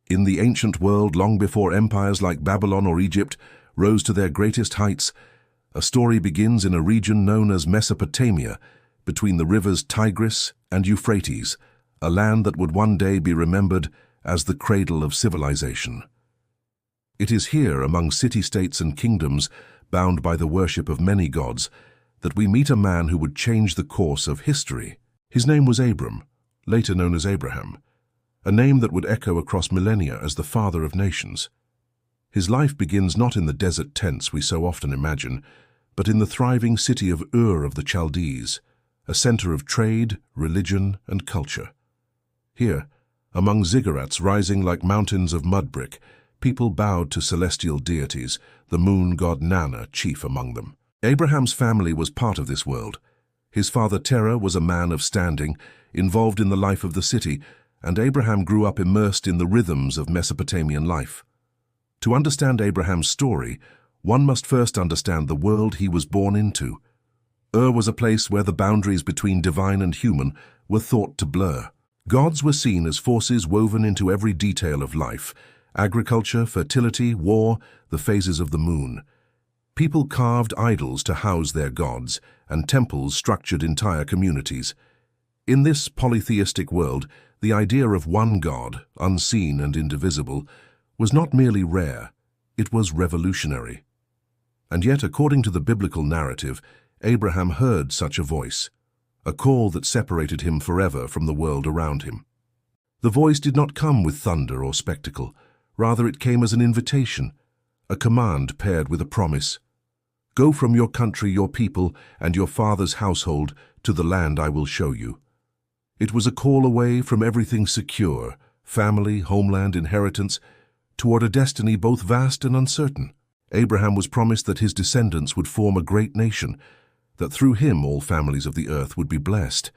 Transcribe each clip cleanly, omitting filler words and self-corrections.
In the ancient world, long before empires like Babylon or Egypt rose to their greatest heights, a story begins in a region known as Mesopotamia, between the rivers Tigris and Euphrates, a land that would one day be remembered as the cradle of civilization. It is here, among city-states and kingdoms bound by the worship of many gods, that we meet a man who would change the course of history. His name was Abram, later known as Abraham, a name that would echo across millennia as the father of nations. His life begins not in the desert tents we so often imagine, but in the thriving city of Ur of the Chaldees, a center of trade, religion, and culture. Here, among ziggurats rising like mountains of mud brick, people bowed to celestial deities, the moon god Nana chief among them. Abraham's family was part of this world. His father Terah was a man of standing, involved in the life of the city, and Abraham grew up immersed in the rhythms of Mesopotamian life. To understand Abraham's story, one must first understand the world he was born into. Ur was a place where the boundaries between divine and human were thought to blur. Gods were seen as forces woven into every detail of life: agriculture, fertility, war, the phases of the moon. People carved idols to house their gods, and temples structured entire communities. In this polytheistic world, the idea of one God, unseen and indivisible, was not merely rare, it was revolutionary. And yet, according to the biblical narrative, Abraham heard such a voice, a call that separated him forever from the world around him. The voice did not come with thunder or spectacle. Rather, it came as an invitation, a command paired with a promise. Go from your country, your people, and your father's household to the land I will show you. It was a call away from everything secure, family, homeland, inheritance, toward a destiny both vast and uncertain. Abraham was promised that his descendants would form a great nation, that through him all families of the earth would be blessed.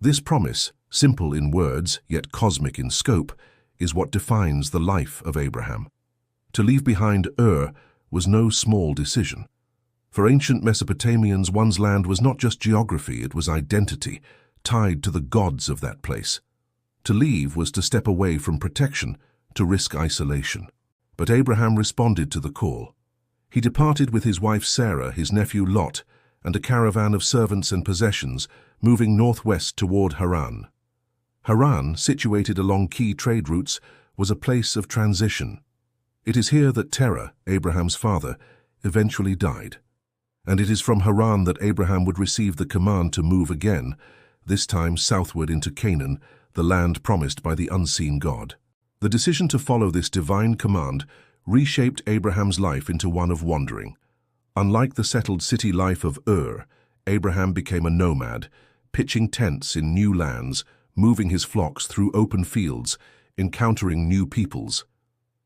This promise, simple in words, yet cosmic in scope, is what defines the life of Abraham. To leave behind Ur was no small decision. For ancient Mesopotamians, one's land was not just geography, it was identity, tied to the gods of that place. To leave was to step away from protection, to risk isolation. But Abraham responded to the call. He departed with his wife Sarah, his nephew Lot, and a caravan of servants and possessions, moving northwest toward Haran. Haran, situated along key trade routes, was a place of transition. It is here that Terah, Abraham's father, eventually died. And it is from Haran that Abraham would receive the command to move again, this time southward into Canaan, the land promised by the unseen God. The decision to follow this divine command reshaped Abraham's life into one of wandering. Unlike the settled city life of Ur, Abraham became a nomad, pitching tents in new lands, moving his flocks through open fields, encountering new peoples.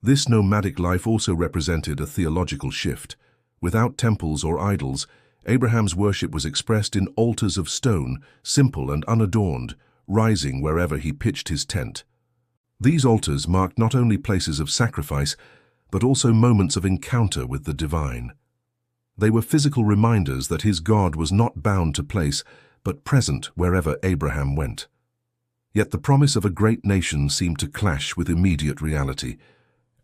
This nomadic life also represented a theological shift. Without temples or idols, Abraham's worship was expressed in altars of stone, simple and unadorned, rising wherever he pitched his tent. These altars marked not only places of sacrifice, but also moments of encounter with the divine. They were physical reminders that his God was not bound to place, but present wherever Abraham went. Yet the promise of a great nation seemed to clash with immediate reality.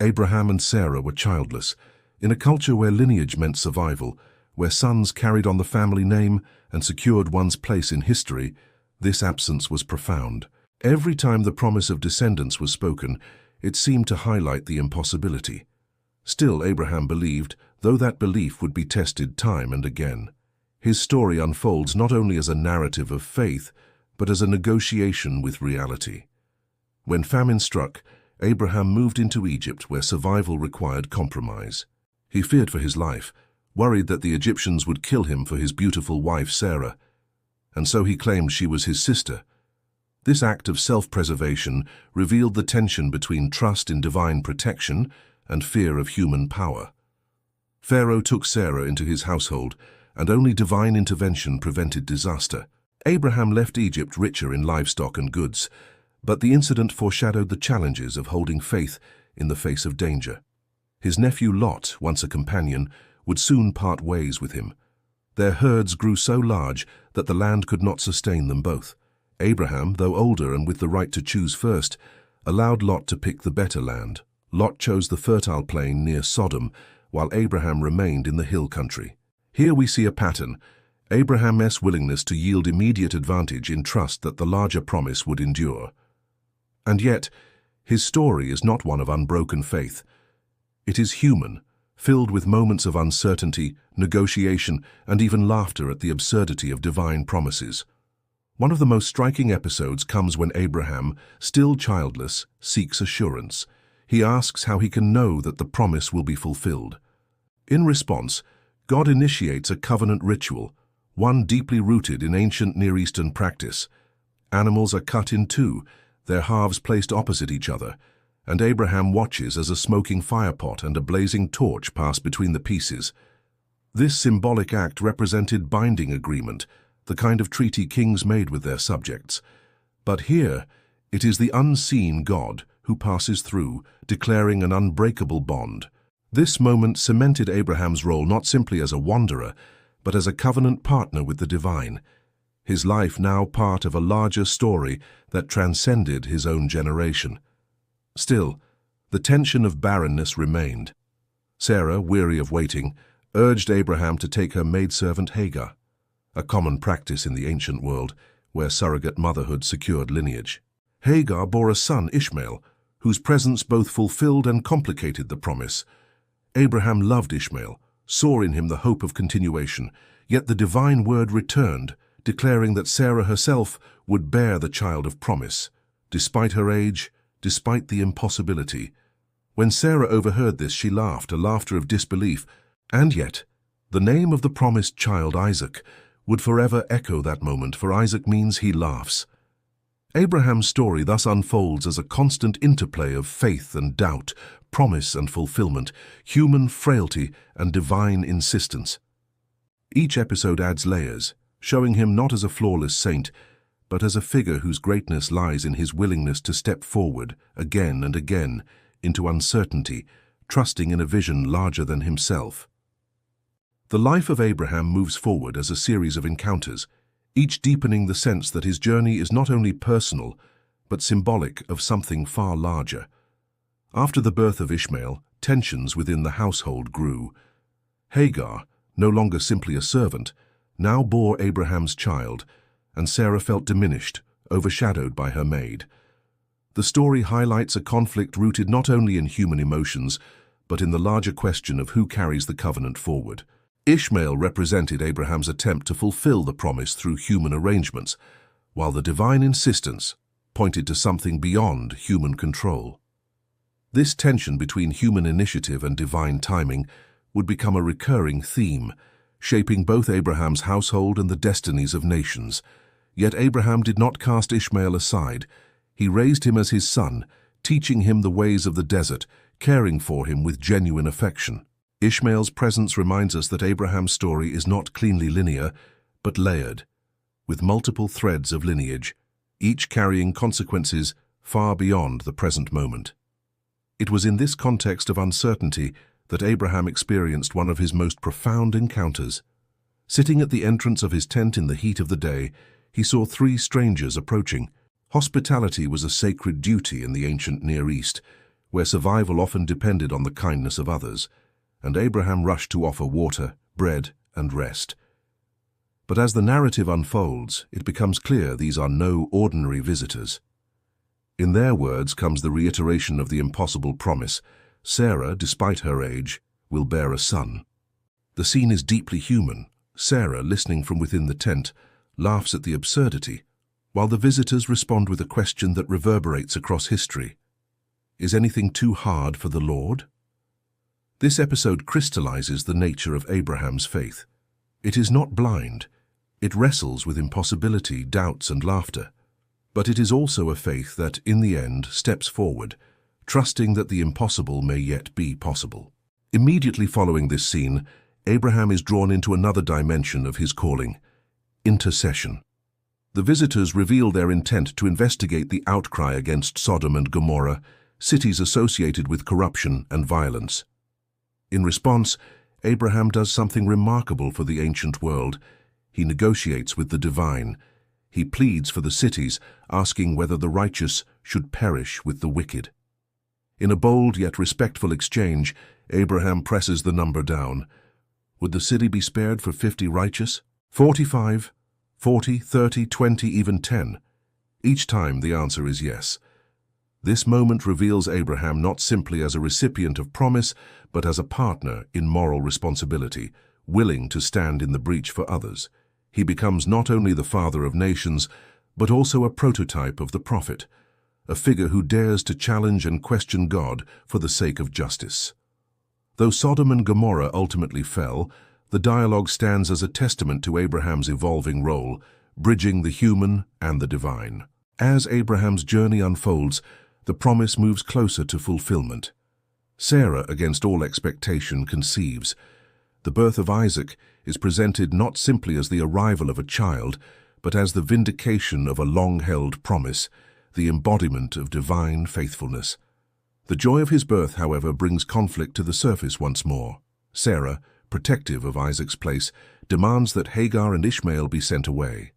Abraham and Sarah were childless. In a culture where lineage meant survival, where sons carried on the family name and secured one's place in history, this absence was profound. Every time the promise of descendants was spoken, it seemed to highlight the impossibility. Still, Abraham believed, though that belief would be tested time and again. His story unfolds not only as a narrative of faith, but as a negotiation with reality. When famine struck, Abraham moved into Egypt, where survival required compromise. He feared for his life, worried that the Egyptians would kill him for his beautiful wife Sarah, and so he claimed she was his sister. This act of self-preservation revealed the tension between trust in divine protection and fear of human power. Pharaoh took Sarah into his household, and only divine intervention prevented disaster. Abraham left Egypt richer in livestock and goods, but the incident foreshadowed the challenges of holding faith in the face of danger. His nephew Lot, once a companion, would soon part ways with him. Their herds grew so large that the land could not sustain them both. Abraham, though older and with the right to choose first, allowed Lot to pick the better land. Lot chose the fertile plain near Sodom, while Abraham remained in the hill country. Here we see a pattern: Abraham's willingness to yield immediate advantage in trust that the larger promise would endure. And yet, his story is not one of unbroken faith. It is human, filled with moments of uncertainty, negotiation, and even laughter at the absurdity of divine promises. One of the most striking episodes comes when Abraham, still childless, seeks assurance. He asks how he can know that the promise will be fulfilled. In response, God initiates a covenant ritual, one deeply rooted in ancient Near Eastern practice. Animals are cut in two, their halves placed opposite each other, and Abraham watches as a smoking firepot and a blazing torch pass between the pieces. This symbolic act represented binding agreement, the kind of treaty kings made with their subjects. But here, it is the unseen God who passes through, declaring an unbreakable bond. This moment cemented Abraham's role not simply as a wanderer, but as a covenant partner with the divine, his life now part of a larger story that transcended his own generation. Still, the tension of barrenness remained. Sarah, weary of waiting, urged Abraham to take her maidservant Hagar, a common practice in the ancient world where surrogate motherhood secured lineage. Hagar bore a son, Ishmael, whose presence both fulfilled and complicated the promise. Abraham loved Ishmael, saw in him the hope of continuation, yet the divine word returned, declaring that Sarah herself would bear the child of promise, despite her age, despite the impossibility. When Sarah overheard this, she laughed, a laughter of disbelief, and yet, the name of the promised child, Isaac, would forever echo that moment, for Isaac means he laughs. Abraham's story thus unfolds as a constant interplay of faith and doubt, promise and fulfillment, human frailty and divine insistence. Each episode adds layers, showing him not as a flawless saint, but as a figure whose greatness lies in his willingness to step forward again and again into uncertainty, trusting in a vision larger than himself. The life of Abraham moves forward as a series of encounters, each deepening the sense that his journey is not only personal, but symbolic of something far larger. After the birth of Ishmael, tensions within the household grew. Hagar, no longer simply a servant, now bore Abraham's child, and Sarah felt diminished, overshadowed by her maid. The story highlights a conflict rooted not only in human emotions, but in the larger question of who carries the covenant forward. Ishmael represented Abraham's attempt to fulfill the promise through human arrangements, while the divine insistence pointed to something beyond human control. This tension between human initiative and divine timing would become a recurring theme, shaping both Abraham's household and the destinies of nations. Yet Abraham did not cast Ishmael aside. He raised him as his son, teaching him the ways of the desert, caring for him with genuine affection. Ishmael's presence reminds us that Abraham's story is not cleanly linear, but layered, with multiple threads of lineage, each carrying consequences far beyond the present moment. It was in this context of uncertainty that Abraham experienced one of his most profound encounters. Sitting at the entrance of his tent in the heat of the day, he saw three strangers approaching. Hospitality was a sacred duty in the ancient Near East, where survival often depended on the kindness of others, and Abraham rushed to offer water, bread, and rest. But as the narrative unfolds, it becomes clear these are no ordinary visitors. In their words comes the reiteration of the impossible promise: Sarah, despite her age, will bear a son. The scene is deeply human. Sarah, listening from within the tent, laughs at the absurdity, while the visitors respond with a question that reverberates across history. Is anything too hard for the Lord? This episode crystallizes the nature of Abraham's faith. It is not blind. It wrestles with impossibility, doubts, and laughter. But it is also a faith that, in the end, steps forward, trusting that the impossible may yet be possible. Immediately following this scene, Abraham is drawn into another dimension of his calling: intercession. The visitors reveal their intent to investigate the outcry against Sodom and Gomorrah, cities associated with corruption and violence. In response, Abraham does something remarkable for the ancient world. He negotiates with the divine. He pleads for the cities, asking whether the righteous should perish with the wicked. In a bold yet respectful exchange, Abraham presses the number down. Would the city be spared for 50 righteous? 45, 40, 30, 20, even 10? Each time the answer is yes. This moment reveals Abraham not simply as a recipient of promise, but as a partner in moral responsibility, willing to stand in the breach for others. He becomes not only the father of nations, but also a prototype of the prophet, a figure who dares to challenge and question God for the sake of justice. Though Sodom and Gomorrah ultimately fell, the dialogue stands as a testament to Abraham's evolving role, bridging the human and the divine. As Abraham's journey unfolds, the promise moves closer to fulfillment. Sarah, against all expectation, conceives. The birth of Isaac is presented not simply as the arrival of a child, but as the vindication of a long-held promise, the embodiment of divine faithfulness. The joy of his birth, however, brings conflict to the surface once more. Sarah, protective of Isaac's place, demands that Hagar and Ishmael be sent away.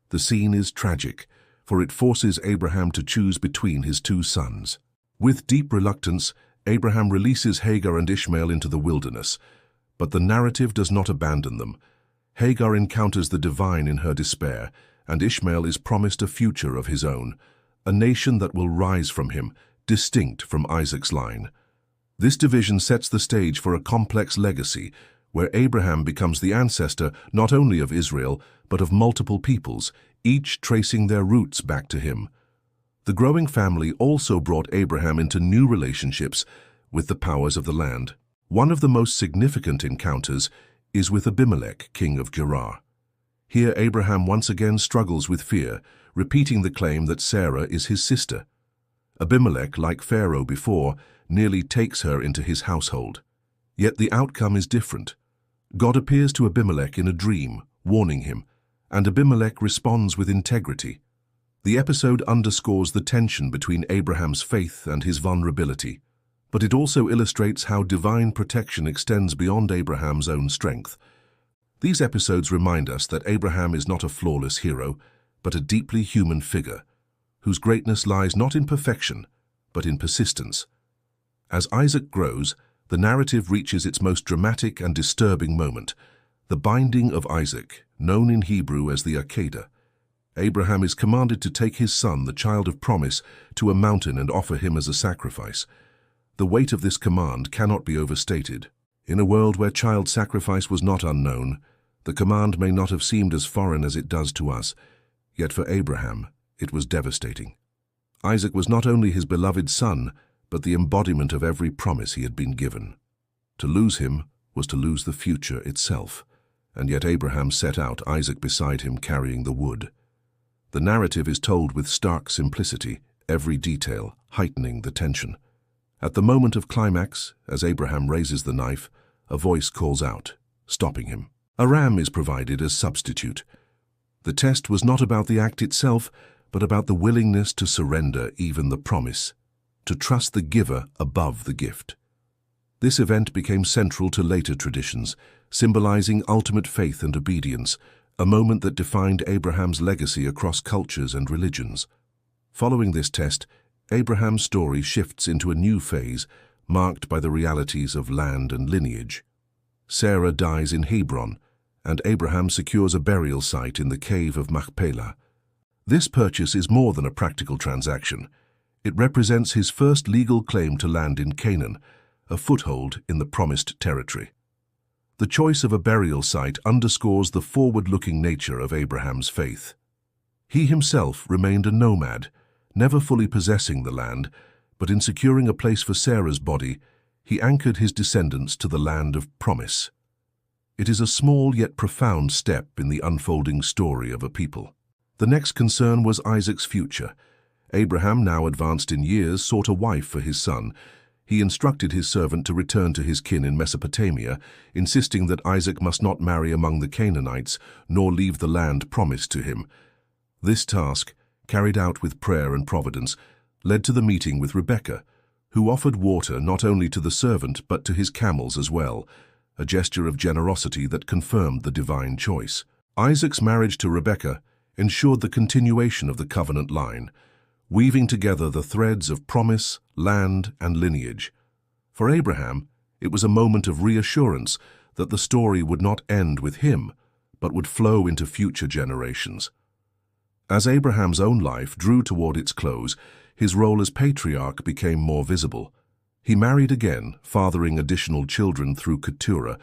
The scene is tragic, for it forces Abraham to choose between his two sons. With deep reluctance, Abraham releases Hagar and Ishmael into the wilderness, but the narrative does not abandon them. Hagar encounters the divine in her despair, and Ishmael is promised a future of his own, a nation that will rise from him, distinct from Isaac's line. This division sets the stage for a complex legacy, where Abraham becomes the ancestor not only of Israel, but of multiple peoples, each tracing their roots back to him. The growing family also brought Abraham into new relationships with the powers of the land. One of the most significant encounters is with Abimelech, king of Gerar. Here Abraham once again struggles with fear, repeating the claim that Sarah is his sister. Abimelech, like Pharaoh before, nearly takes her into his household. Yet the outcome is different. God appears to Abimelech in a dream, warning him, and Abimelech responds with integrity. The episode underscores the tension between Abraham's faith and his vulnerability, but it also illustrates how divine protection extends beyond Abraham's own strength. These episodes remind us that Abraham is not a flawless hero, but a deeply human figure, whose greatness lies not in perfection, but in persistence. As Isaac grows, the narrative reaches its most dramatic and disturbing moment, the binding of Isaac, known in Hebrew as the Akedah. Abraham is commanded to take his son, the child of promise, to a mountain and offer him as a sacrifice. The weight of this command cannot be overstated. In a world where child sacrifice was not unknown, the command may not have seemed as foreign as it does to us, yet for Abraham, it was devastating. Isaac was not only his beloved son, but the embodiment of every promise he had been given. To lose him was to lose the future itself, and yet Abraham set out, Isaac beside him carrying the wood. The narrative is told with stark simplicity, every detail heightening the tension. At the moment of climax, as Abraham raises the knife, a voice calls out, stopping him. A ram is provided as substitute. The test was not about the act itself, but about the willingness to surrender even the promise, to trust the giver above the gift. This event became central to later traditions, symbolizing ultimate faith and obedience, a moment that defined Abraham's legacy across cultures and religions. Following this test, Abraham's story shifts into a new phase, marked by the realities of land and lineage. Sarah dies in Hebron, and Abraham secures a burial site in the cave of Machpelah. This purchase is more than a practical transaction. It represents his first legal claim to land in Canaan, a foothold in the promised territory. The choice of a burial site underscores the forward-looking nature of Abraham's faith. He himself remained a nomad, never fully possessing the land, but in securing a place for Sarah's body, he anchored his descendants to the land of promise. It is a small yet profound step in the unfolding story of a people. The next concern was Isaac's future. Abraham, now advanced in years, sought a wife for his son. He instructed his servant to return to his kin in Mesopotamia, insisting that Isaac must not marry among the Canaanites, nor leave the land promised to him. This task, carried out with prayer and providence, led to the meeting with Rebekah, who offered water not only to the servant but to his camels as well, a gesture of generosity that confirmed the divine choice. Isaac's marriage to Rebekah, ensured the continuation of the covenant line, weaving together the threads of promise, land, and lineage. For Abraham, it was a moment of reassurance that the story would not end with him, but would flow into future generations. As Abraham's own life drew toward its close, his role as patriarch became more visible. He married again, fathering additional children through Keturah,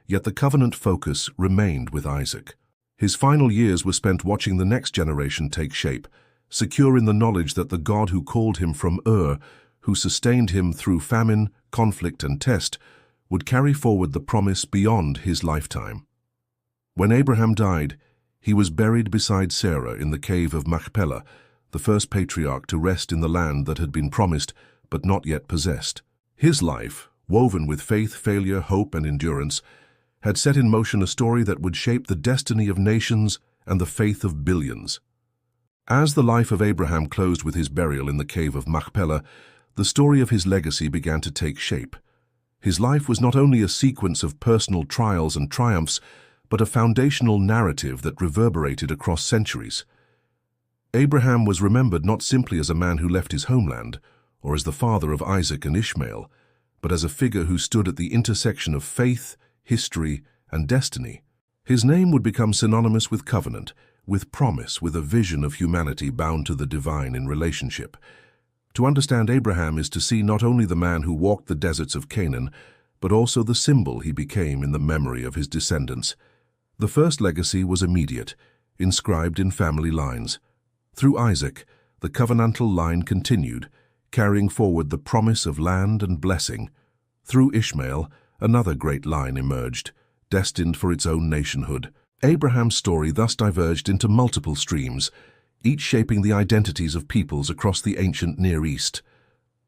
yet the covenant focus remained with Isaac. His final years were spent watching the next generation take shape, secure in the knowledge that the God who called him from Ur, who sustained him through famine, conflict, and test, would carry forward the promise beyond his lifetime. When Abraham died, he was buried beside Sarah in the cave of Machpelah, the first patriarch to rest in the land that had been promised but not yet possessed. His life, woven with faith, failure, hope, and endurance, had set in motion a story that would shape the destiny of nations and the faith of billions. As the life of Abraham closed with his burial in the cave of Machpelah, the story of his legacy began to take shape. His life was not only a sequence of personal trials and triumphs, but a foundational narrative that reverberated across centuries. Abraham was remembered not simply as a man who left his homeland, or as the father of Isaac and Ishmael, but as a figure who stood at the intersection of faith, history, and destiny. His name would become synonymous with covenant, with promise, with a vision of humanity bound to the divine in relationship. To understand Abraham is to see not only the man who walked the deserts of Canaan, but also the symbol he became in the memory of his descendants. The first legacy was immediate, inscribed in family lines. Through Isaac, the covenantal line continued, carrying forward the promise of land and blessing. Through Ishmael, another great line emerged, destined for its own nationhood. Abraham's story thus diverged into multiple streams, each shaping the identities of peoples across the ancient Near East.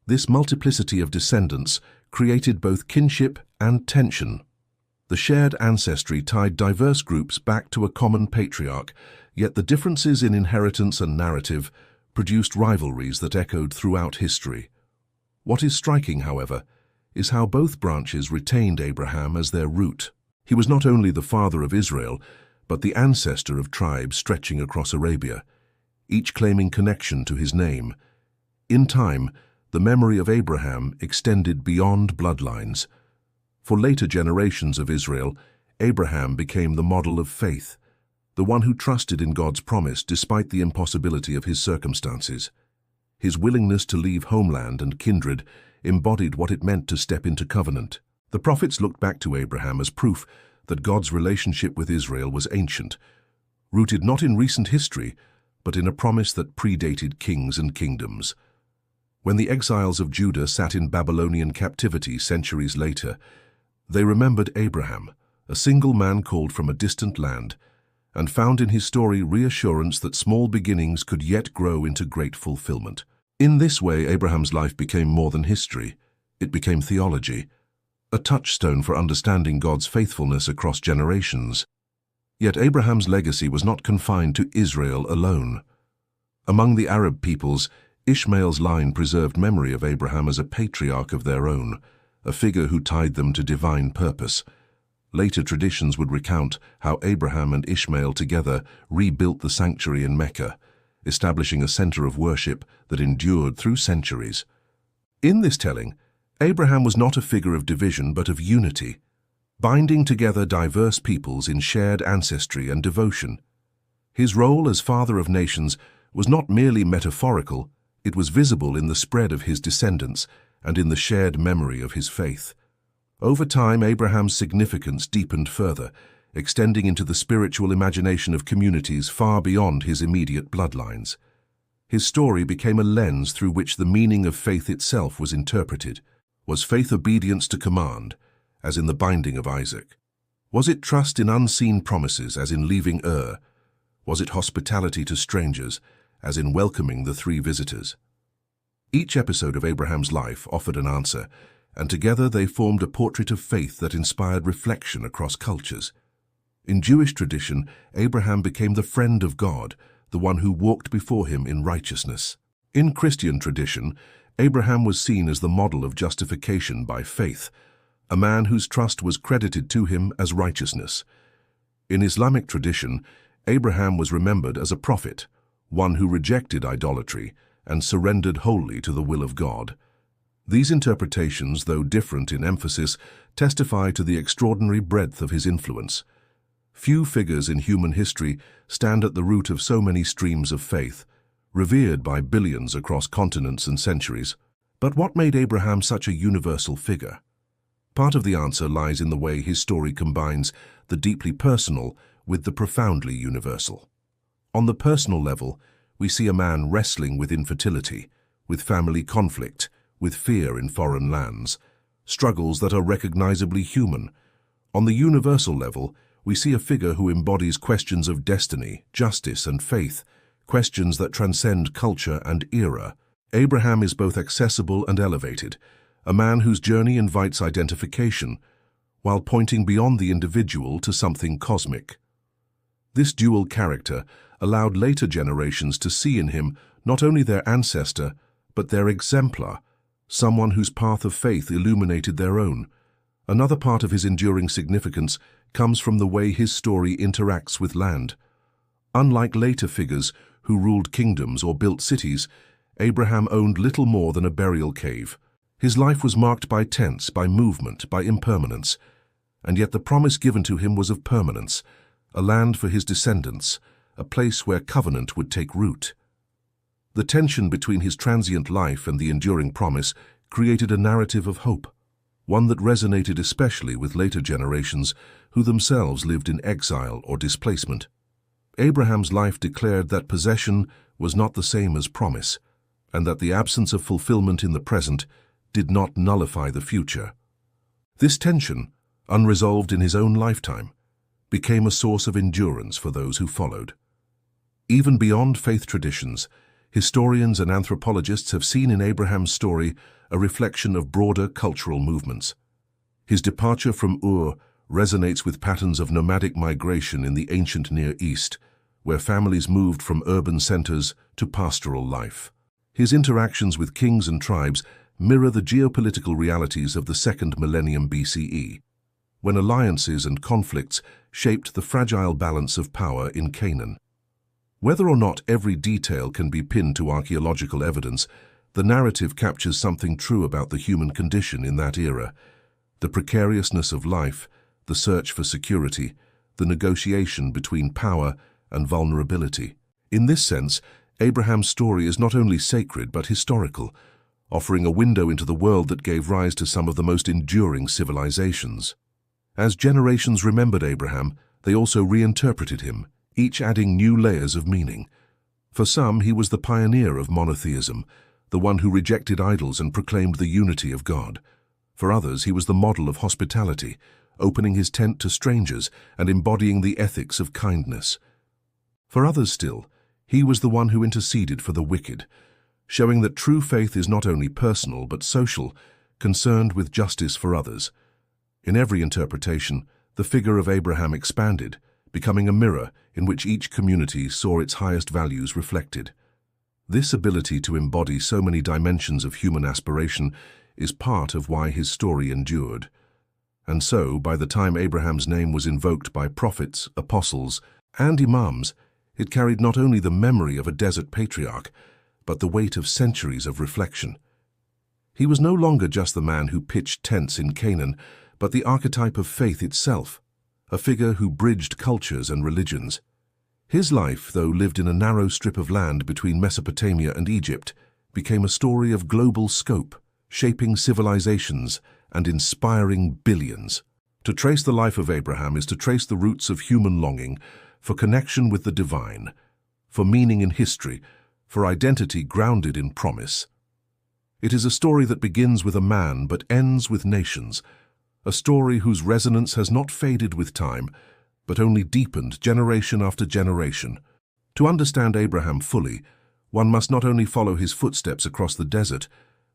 This multiplicity of descendants created both kinship and tension. The shared ancestry tied diverse groups back to a common patriarch, yet the differences in inheritance and narrative produced rivalries that echoed throughout history. What is striking, however, is how both branches retained Abraham as their root. He was not only the father of Israel, but the ancestor of tribes stretching across Arabia, each claiming connection to his name. In time, the memory of Abraham extended beyond bloodlines. For later generations of Israel, Abraham became the model of faith, the one who trusted in God's promise despite the impossibility of his circumstances. His willingness to leave homeland and kindred embodied what it meant to step into covenant. The prophets looked back to Abraham as proof that God's relationship with Israel was ancient, rooted not in recent history, but in a promise that predated kings and kingdoms. When the exiles of Judah sat in Babylonian captivity centuries later, they remembered Abraham, a single man called from a distant land, and found in his story reassurance that small beginnings could yet grow into great fulfillment. In this way, Abraham's life became more than history. It became theology, a touchstone for understanding God's faithfulness across generations. Yet Abraham's legacy was not confined to Israel alone. Among the Arab peoples, Ishmael's line preserved memory of Abraham as a patriarch of their own, a figure who tied them to divine purpose. Later traditions would recount how Abraham and Ishmael together rebuilt the sanctuary in Mecca, establishing a center of worship that endured through centuries. In this telling, Abraham was not a figure of division but of unity, binding together diverse peoples in shared ancestry and devotion. His role as father of nations was not merely metaphorical, it was visible in the spread of his descendants and in the shared memory of his faith. Over time, Abraham's significance deepened further, extending into the spiritual imagination of communities far beyond his immediate bloodlines. His story became a lens through which the meaning of faith itself was interpreted. Was faith obedience to command, as in the binding of Isaac? Was it trust in unseen promises, as in leaving Ur? Was it hospitality to strangers, as in welcoming the 3 visitors? Each episode of Abraham's life offered an answer, and together they formed a portrait of faith that inspired reflection across cultures. In Jewish tradition, Abraham became the friend of God, the one who walked before him in righteousness. In Christian tradition, Abraham was seen as the model of justification by faith, a man whose trust was credited to him as righteousness. In Islamic tradition, Abraham was remembered as a prophet, one who rejected idolatry and surrendered wholly to the will of God. These interpretations, though different in emphasis, testify to the extraordinary breadth of his influence. Few figures in human history stand at the root of so many streams of faith, revered by billions across continents and centuries. But what made Abraham such a universal figure? Part of the answer lies in the way his story combines the deeply personal with the profoundly universal. On the personal level, we see a man wrestling with infertility, with family conflict, with fear in foreign lands, struggles that are recognizably human. On the universal level, we see a figure who embodies questions of destiny, justice, and faith, questions that transcend culture and era. Abraham is both accessible and elevated, a man whose journey invites identification, while pointing beyond the individual to something cosmic. This dual character allowed later generations to see in him not only their ancestor, but their exemplar, someone whose path of faith illuminated their own. Another part of his enduring significance comes from the way his story interacts with land. Unlike later figures who ruled kingdoms or built cities, Abraham owned little more than a burial cave. His life was marked by tense, by movement, by impermanence, and yet the promise given to him was of permanence, a land for his descendants, a place where covenant would take root. The tension between his transient life and the enduring promise created a narrative of hope, one that resonated especially with later generations who themselves lived in exile or displacement. Abraham's life declared that possession was not the same as promise, and that the absence of fulfillment in the present did not nullify the future. This tension, unresolved in his own lifetime, became a source of endurance for those who followed. Even beyond faith traditions, historians and anthropologists have seen in Abraham's story a reflection of broader cultural movements. His departure from Ur resonates with patterns of nomadic migration in the ancient Near East, where families moved from urban centers to pastoral life. His interactions with kings and tribes mirror the geopolitical realities of the second millennium BCE, when alliances and conflicts shaped the fragile balance of power in Canaan. Whether or not every detail can be pinned to archaeological evidence, the narrative captures something true about the human condition in that era: the precariousness of life, the search for security, the negotiation between power and vulnerability. In this sense, Abraham's story is not only sacred but historical, offering a window into the world that gave rise to some of the most enduring civilizations. As generations remembered Abraham, they also reinterpreted him, each adding new layers of meaning. For some, he was the pioneer of monotheism, the one who rejected idols and proclaimed the unity of God. For others, he was the model of hospitality, opening his tent to strangers and embodying the ethics of kindness. For others still, he was the one who interceded for the wicked, showing that true faith is not only personal but social, concerned with justice for others. In every interpretation, the figure of Abraham expanded, becoming a mirror in which each community saw its highest values reflected. This ability to embody so many dimensions of human aspiration is part of why his story endured. And so, by the time Abraham's name was invoked by prophets, apostles, and imams, it carried not only the memory of a desert patriarch, but the weight of centuries of reflection. He was no longer just the man who pitched tents in Canaan, but the archetype of faith itself, a figure who bridged cultures and religions. His life, though lived in a narrow strip of land between Mesopotamia and Egypt, became a story of global scope, shaping civilizations and inspiring billions. To trace the life of Abraham is to trace the roots of human longing for connection with the divine, for meaning in history, for identity grounded in promise. It is a story that begins with a man but ends with nations, a story whose resonance has not faded with time, but only deepened generation after generation. To understand Abraham fully, one must not only follow his footsteps across the desert,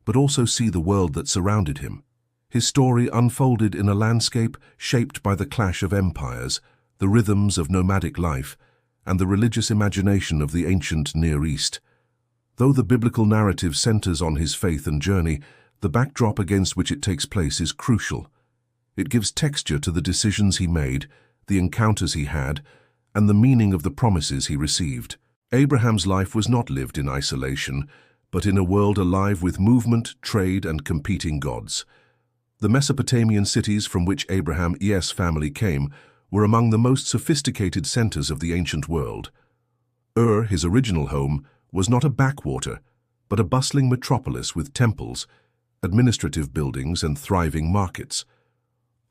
but also see the world that surrounded him. His story unfolded in a landscape shaped by the clash of empires, the rhythms of nomadic life, and the religious imagination of the ancient Near East. Though the biblical narrative centers on his faith and journey, the backdrop against which it takes place is crucial. It gives texture to the decisions he made, the encounters he had, and the meaning of the promises he received. Abraham's life was not lived in isolation, but in a world alive with movement, trade, and competing gods. The Mesopotamian cities from which Abraham's family came were among the most sophisticated centers of the ancient world. His original home, was not a backwater, but a bustling metropolis with temples, administrative buildings, and thriving markets.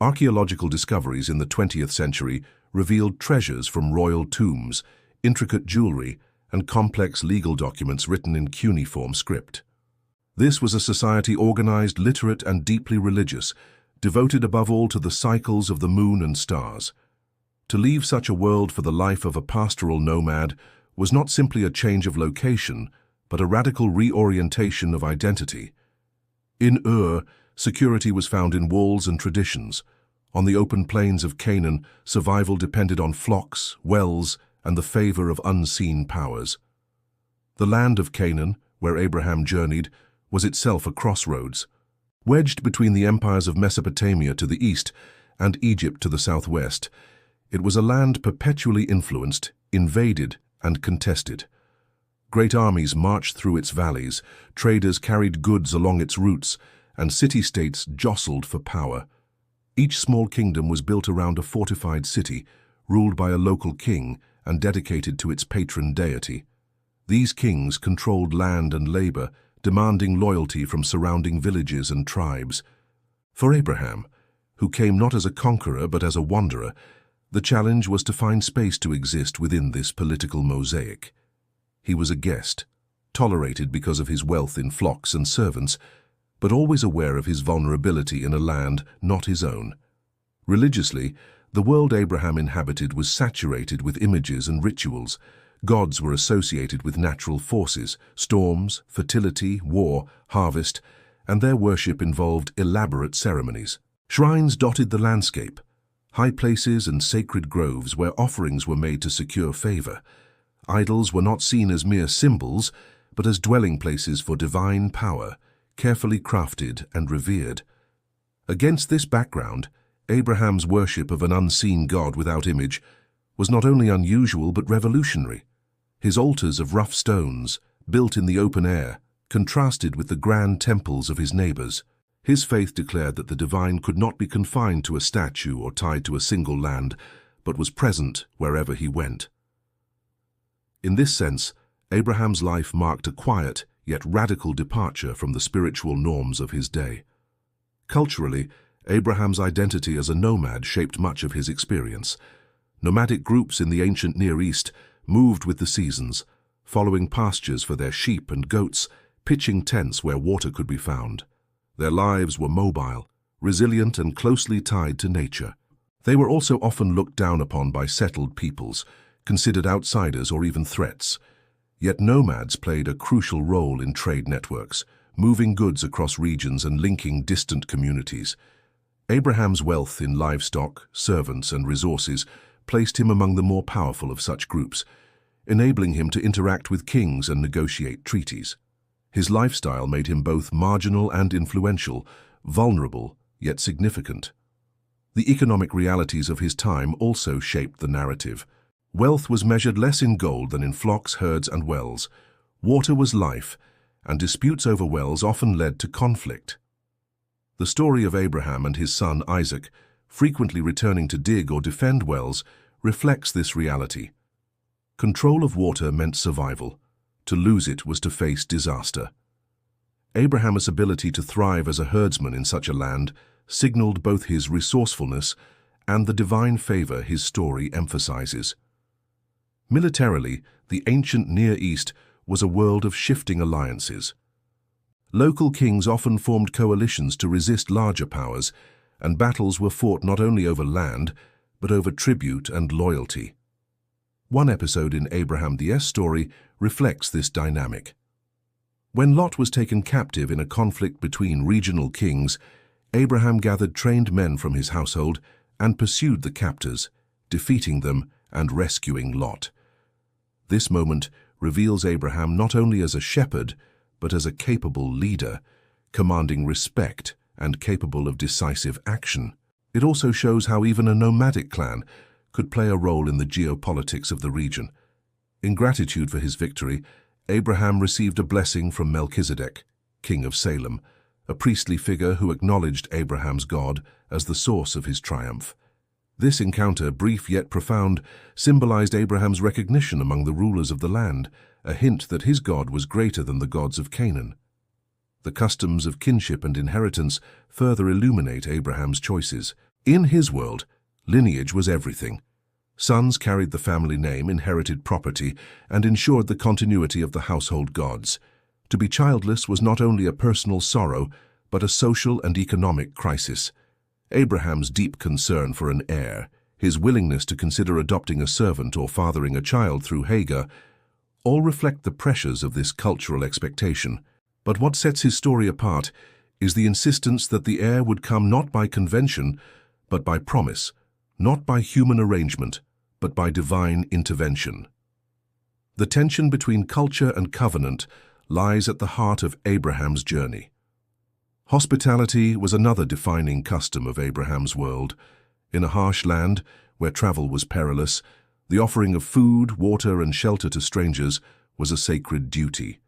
Archaeological discoveries in the 20th century revealed treasures from royal tombs, intricate jewelry, and complex legal documents written in cuneiform script. This was a society organized, literate, and deeply religious, devoted above all to the cycles of the moon and stars. To leave such a world for the life of a pastoral nomad was not simply a change of location, but a radical reorientation of identity. In security was found in walls and traditions. On the open plains of Canaan, survival depended on flocks, wells, and the favor of unseen powers. The land of Canaan, where Abraham journeyed, was itself a crossroads. Wedged between the empires of Mesopotamia to the east and Egypt to the southwest, it was a land perpetually influenced, invaded, and contested. Great armies marched through its valleys, traders carried goods along its routes, and city-states jostled for power. Each small kingdom was built around a fortified city, ruled by a local king and dedicated to its patron deity. These kings controlled land and labor, demanding loyalty from surrounding villages and tribes. For Abraham, who came not as a conqueror but as a wanderer, the challenge was to find space to exist within this political mosaic. He was a guest, tolerated because of his wealth in flocks and servants, but always aware of his vulnerability in a land not his own. Religiously, the world Abraham inhabited was saturated with images and rituals. Gods were associated with natural forces, storms, fertility, war, harvest, and their worship involved elaborate ceremonies. Shrines dotted the landscape, high places and sacred groves where offerings were made to secure favor. Idols were not seen as mere symbols, but as dwelling places for divine power, carefully crafted and revered. Against this background, Abraham's worship of an unseen God without image was not only unusual but revolutionary. His altars of rough stones, built in the open air, contrasted with the grand temples of his neighbors. His faith declared that the divine could not be confined to a statue or tied to a single land, but was present wherever he went. In this sense, Abraham's life marked a quiet yet radical departure from the spiritual norms of his day. Culturally, Abraham's identity as a nomad shaped much of his experience. Nomadic groups in the ancient Near East moved with the seasons, following pastures for their sheep and goats, pitching tents where water could be found. Their lives were mobile, resilient, and closely tied to nature. They were also often looked down upon by settled peoples, considered outsiders or even threats. Yet nomads played a crucial role in trade networks, moving goods across regions and linking distant communities. Abraham's wealth in livestock, servants, and resources placed him among the more powerful of such groups, enabling him to interact with kings and negotiate treaties. His lifestyle made him both marginal and influential, vulnerable yet significant. The economic realities of his time also shaped the narrative. Wealth was measured less in gold than in flocks, herds, and wells. Water was life, and disputes over wells often led to conflict. The story of Abraham and his son Isaac, frequently returning to dig or defend wells, reflects this reality. Control of water meant survival. To lose it was to face disaster. Abraham's ability to thrive as a herdsman in such a land signaled both his resourcefulness and the divine favor his story emphasizes. Militarily, the ancient Near East was a world of shifting alliances. Local kings often formed coalitions to resist larger powers, and battles were fought not only over land, but over tribute and loyalty. One episode in Abraham's story reflects this dynamic. When Lot was taken captive in a conflict between regional kings, Abraham gathered trained men from his household and pursued the captors, defeating them and rescuing Lot. This moment reveals Abraham not only as a shepherd, but as a capable leader, commanding respect and capable of decisive action. It also shows how even a nomadic clan could play a role in the geopolitics of the region. In gratitude for his victory, Abraham received a blessing from Melchizedek, king of Salem, a priestly figure who acknowledged Abraham's God as the source of his triumph. This encounter, brief yet profound, symbolized Abraham's recognition among the rulers of the land, a hint that his God was greater than the gods of Canaan. The customs of kinship and inheritance further illuminate Abraham's choices. In his world, lineage was everything. Sons carried the family name, inherited property, and ensured the continuity of the household gods. To be childless was not only a personal sorrow, but a social and economic crisis. Abraham's deep concern for an heir, his willingness to consider adopting a servant or fathering a child through Hagar, all reflect the pressures of this cultural expectation. But what sets his story apart is the insistence that the heir would come not by convention, but by promise, not by human arrangement, but by divine intervention. The tension between culture and covenant lies at the heart of Abraham's journey. Hospitality was another defining custom of Abraham's world. In a harsh land, where travel was perilous, the offering of food, water, and shelter to strangers was a sacred duty.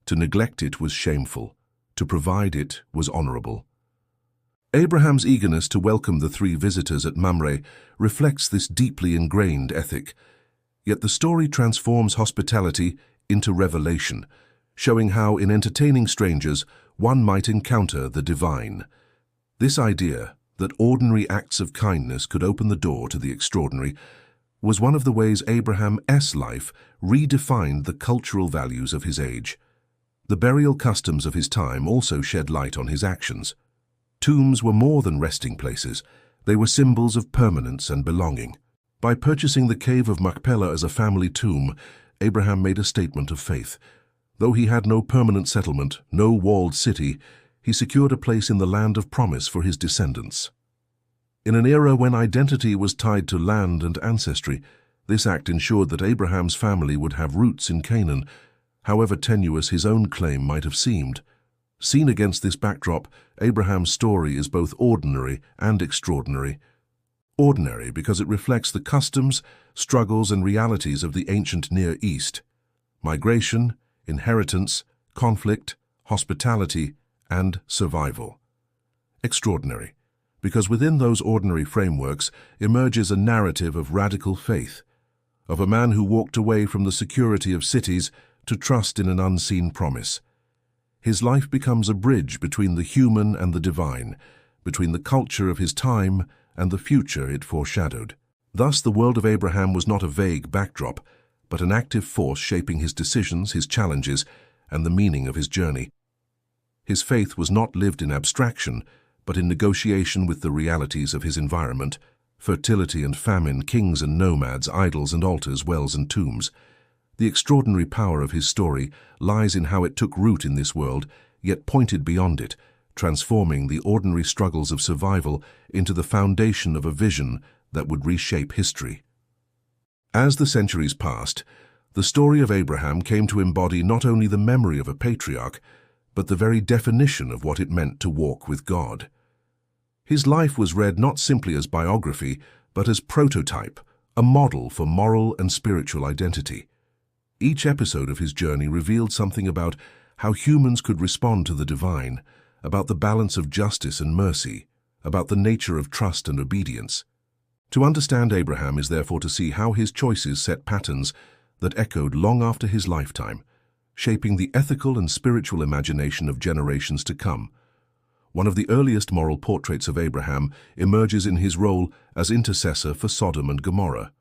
To neglect it was shameful. To provide it was honorable. Abraham's eagerness to welcome the three visitors at Mamre reflects this deeply ingrained ethic. Yet the story transforms hospitality into revelation, showing how in entertaining strangers one might encounter the divine. This idea that ordinary acts of kindness could open the door to the extraordinary was one of the ways Abraham's life redefined the cultural values of his age. The burial customs of his time also shed light on his actions. Tombs were more than resting places. They were symbols of permanence and belonging. By purchasing the cave of Machpelah as a family tomb, Abraham made a statement of faith. Though he had no permanent settlement, no walled city, he secured a place in the land of promise for his descendants. In an era when identity was tied to land and ancestry, this act ensured that Abraham's family would have roots in Canaan, however tenuous his own claim might have seemed. Seen against this backdrop, Abraham's story is both ordinary and extraordinary. Ordinary because it reflects the customs, struggles, and realities of the ancient Near East. Migration, inheritance, conflict, hospitality, and survival. Extraordinary because within those ordinary frameworks emerges a narrative of radical faith, of a man who walked away from the security of cities to trust in an unseen promise. His life becomes a bridge between the human and the divine, between the culture of his time and the future it foreshadowed. Thus, the world of Abraham was not a vague backdrop, but an active force shaping his decisions, his challenges, and the meaning of his journey. His faith was not lived in abstraction, but in negotiation with the realities of his environment: fertility and famine, kings and nomads, idols and altars, wells and tombs. The extraordinary power of his story lies in how it took root in this world, yet pointed beyond it, transforming the ordinary struggles of survival into the foundation of a vision that would reshape history. As the centuries passed, the story of Abraham came to embody not only the memory of a patriarch, but the very definition of what it meant to walk with God. His life was read not simply as biography, but as prototype, a model for moral and spiritual identity. Each episode of his journey revealed something about how humans could respond to the divine, about the balance of justice and mercy, about the nature of trust and obedience. To understand Abraham is therefore to see how his choices set patterns that echoed long after his lifetime, shaping the ethical and spiritual imagination of generations to come. One of the earliest moral portraits of Abraham emerges in his role as intercessor for Sodom and Gomorrah.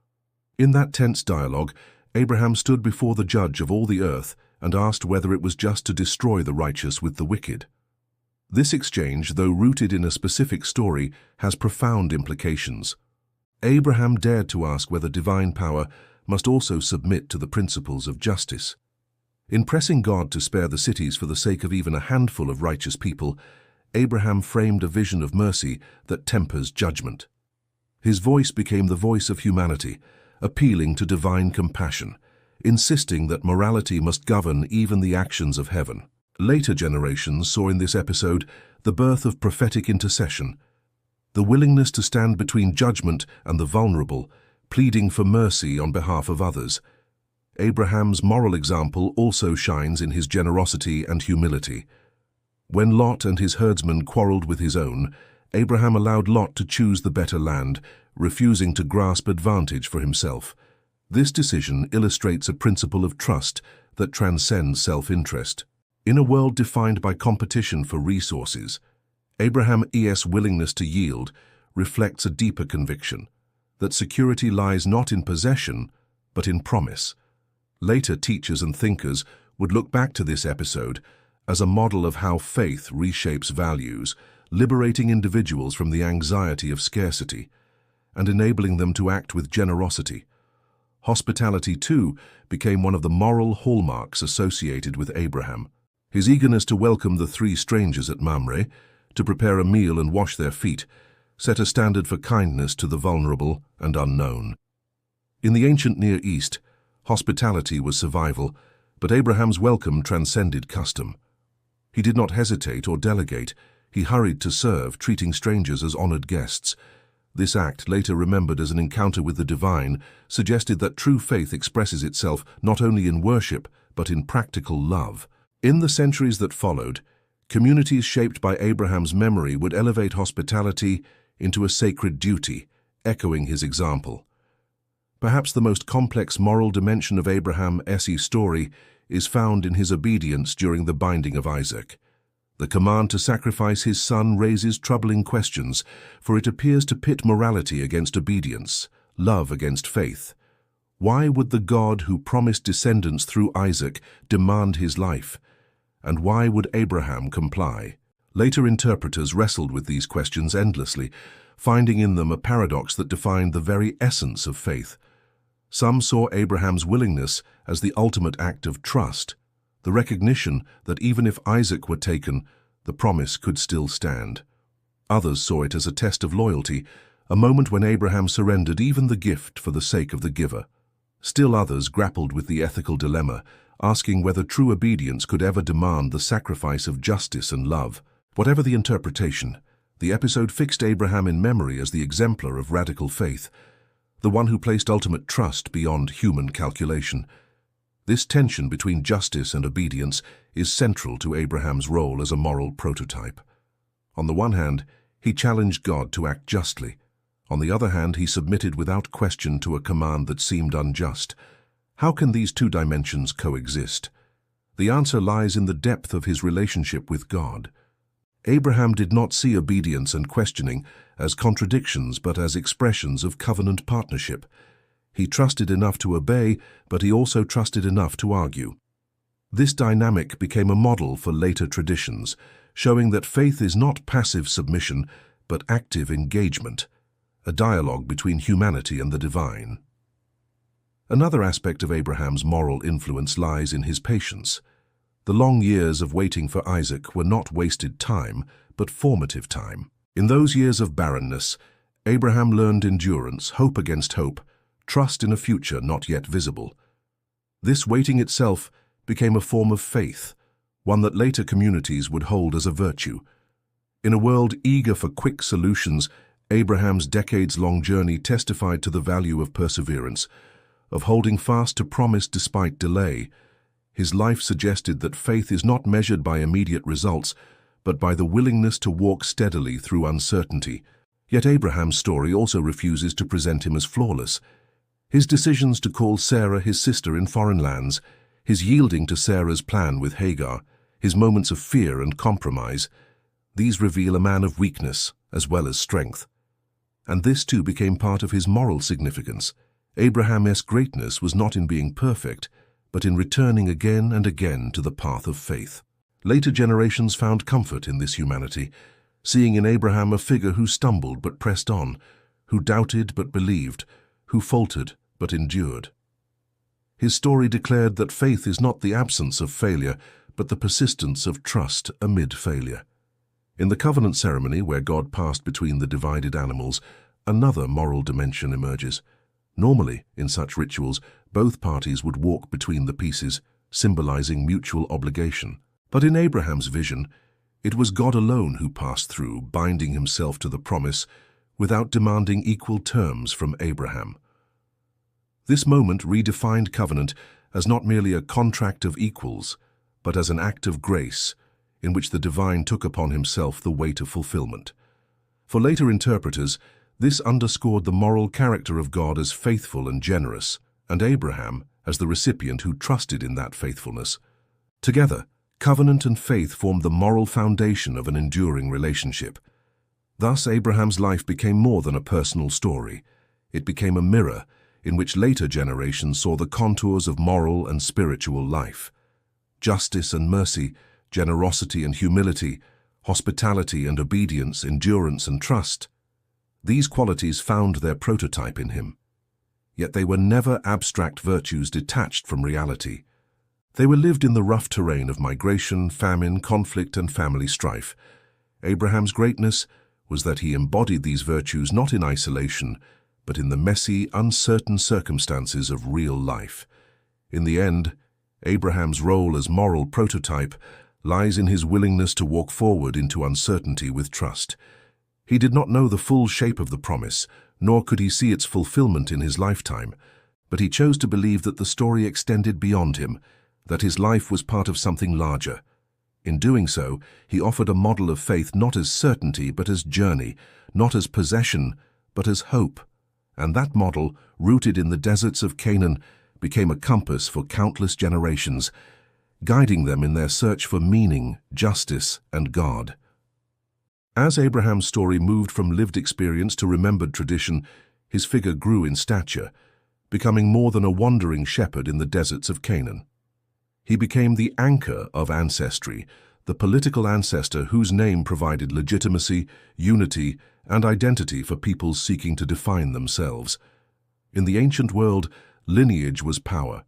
In that tense dialogue, Abraham stood before the judge of all the earth and asked whether it was just to destroy the righteous with the wicked. This exchange, though rooted in a specific story, has profound implications. Abraham dared to ask whether divine power must also submit to the principles of justice. In pressing God to spare the cities for the sake of even a handful of righteous people, Abraham framed a vision of mercy that tempers judgment. His voice became the voice of humanity, appealing to divine compassion, insisting that morality must govern even the actions of heaven. Later generations saw in this episode the birth of prophetic intercession, the willingness to stand between judgment and the vulnerable, pleading for mercy on behalf of others. Abraham's moral example also shines in his generosity and humility. When Lot and his herdsmen quarreled with his own, Abraham allowed Lot to choose the better land, refusing to grasp advantage for himself. This decision illustrates a principle of trust that transcends self-interest. In a world defined by competition for resources, Abraham's willingness to yield reflects a deeper conviction that security lies not in possession, but in promise. Later teachers and thinkers would look back to this episode as a model of how faith reshapes values, liberating individuals from the anxiety of scarcity and enabling them to act with generosity. Hospitality, too, became one of the moral hallmarks associated with Abraham. His eagerness to welcome the 3 strangers at Mamre, to prepare a meal and wash their feet, set a standard for kindness to the vulnerable and unknown. In the ancient Near East, hospitality was survival, but Abraham's welcome transcended custom. He did not hesitate or delegate. He hurried to serve, treating strangers as honored guests. This act, later remembered as an encounter with the divine, suggested that true faith expresses itself not only in worship, but in practical love. In the centuries that followed, communities shaped by Abraham's memory would elevate hospitality into a sacred duty, echoing his example. Perhaps the most complex moral dimension of Abraham's story is found in his obedience during the binding of Isaac. The command to sacrifice his son raises troubling questions, for it appears to pit morality against obedience, love against faith. Why would the God who promised descendants through Isaac demand his life? And why would Abraham comply? Later interpreters wrestled with these questions endlessly, finding in them a paradox that defined the very essence of faith. Some saw Abraham's willingness as the ultimate act of trust, the recognition that even if Isaac were taken, the promise could still stand. Others saw it as a test of loyalty, a moment when Abraham surrendered even the gift for the sake of the giver. Still others grappled with the ethical dilemma, asking whether true obedience could ever demand the sacrifice of justice and love. Whatever the interpretation, the episode fixed Abraham in memory as the exemplar of radical faith, the one who placed ultimate trust beyond human calculation. This tension between justice and obedience is central to Abraham's role as a moral prototype. On the one hand, he challenged God to act justly. On the other hand, he submitted without question to a command that seemed unjust. How can these 2 dimensions coexist? The answer lies in the depth of his relationship with God. Abraham did not see obedience and questioning as contradictions but as expressions of covenant partnership. He trusted enough to obey, but he also trusted enough to argue. This dynamic became a model for later traditions, showing that faith is not passive submission, but active engagement, a dialogue between humanity and the divine. Another aspect of Abraham's moral influence lies in his patience. The long years of waiting for Isaac were not wasted time, but formative time. In those years of barrenness, Abraham learned endurance, hope against hope, trust in a future not yet visible. This waiting itself became a form of faith, one that later communities would hold as a virtue. In a world eager for quick solutions, Abraham's decades-long journey testified to the value of perseverance, of holding fast to promise despite delay. His life suggested that faith is not measured by immediate results, but by the willingness to walk steadily through uncertainty. Yet Abraham's story also refuses to present him as flawless. His decisions to call Sarah his sister in foreign lands, his yielding to Sarah's plan with Hagar, his moments of fear and compromise, these reveal a man of weakness as well as strength. And this too became part of his moral significance. Abraham's greatness was not in being perfect, but in returning again and again to the path of faith. Later generations found comfort in this humanity, seeing in Abraham a figure who stumbled but pressed on, who doubted but believed, who faltered but endured. His story declared that faith is not the absence of failure, but the persistence of trust amid failure. In the covenant ceremony, where God passed between the divided animals, another moral dimension emerges. Normally, in such rituals, both parties would walk between the pieces, symbolizing mutual obligation. But in Abraham's vision, it was God alone who passed through, binding himself to the promise without demanding equal terms from Abraham. This moment redefined covenant as not merely a contract of equals, but as an act of grace in which the divine took upon himself the weight of fulfillment. For later interpreters, this underscored the moral character of God as faithful and generous, and Abraham as the recipient who trusted in that faithfulness. Together, covenant and faith formed the moral foundation of an enduring relationship. Thus, Abraham's life became more than a personal story. It became a mirror in which later generations saw the contours of moral and spiritual life. Justice and mercy, generosity and humility, hospitality and obedience, endurance and trust. These qualities found their prototype in him. Yet they were never abstract virtues detached from reality. They were lived in the rough terrain of migration, famine, conflict, and family strife. Abraham's greatness was that he embodied these virtues not in isolation, but in the messy, uncertain circumstances of real life. In the end, Abraham's role as moral prototype lies in his willingness to walk forward into uncertainty with trust. He did not know the full shape of the promise, nor could he see its fulfillment in his lifetime, but he chose to believe that the story extended beyond him, that his life was part of something larger. In doing so, he offered a model of faith not as certainty but as journey, not as possession but as hope. And that model, rooted in the deserts of Canaan, became a compass for countless generations, guiding them in their search for meaning, justice, and God. As Abraham's story moved from lived experience to remembered tradition, his figure grew in stature, becoming more than a wandering shepherd in the deserts of Canaan. He became the anchor of ancestry, the political ancestor whose name provided legitimacy, unity, and identity for peoples seeking to define themselves. In the ancient world, lineage was power.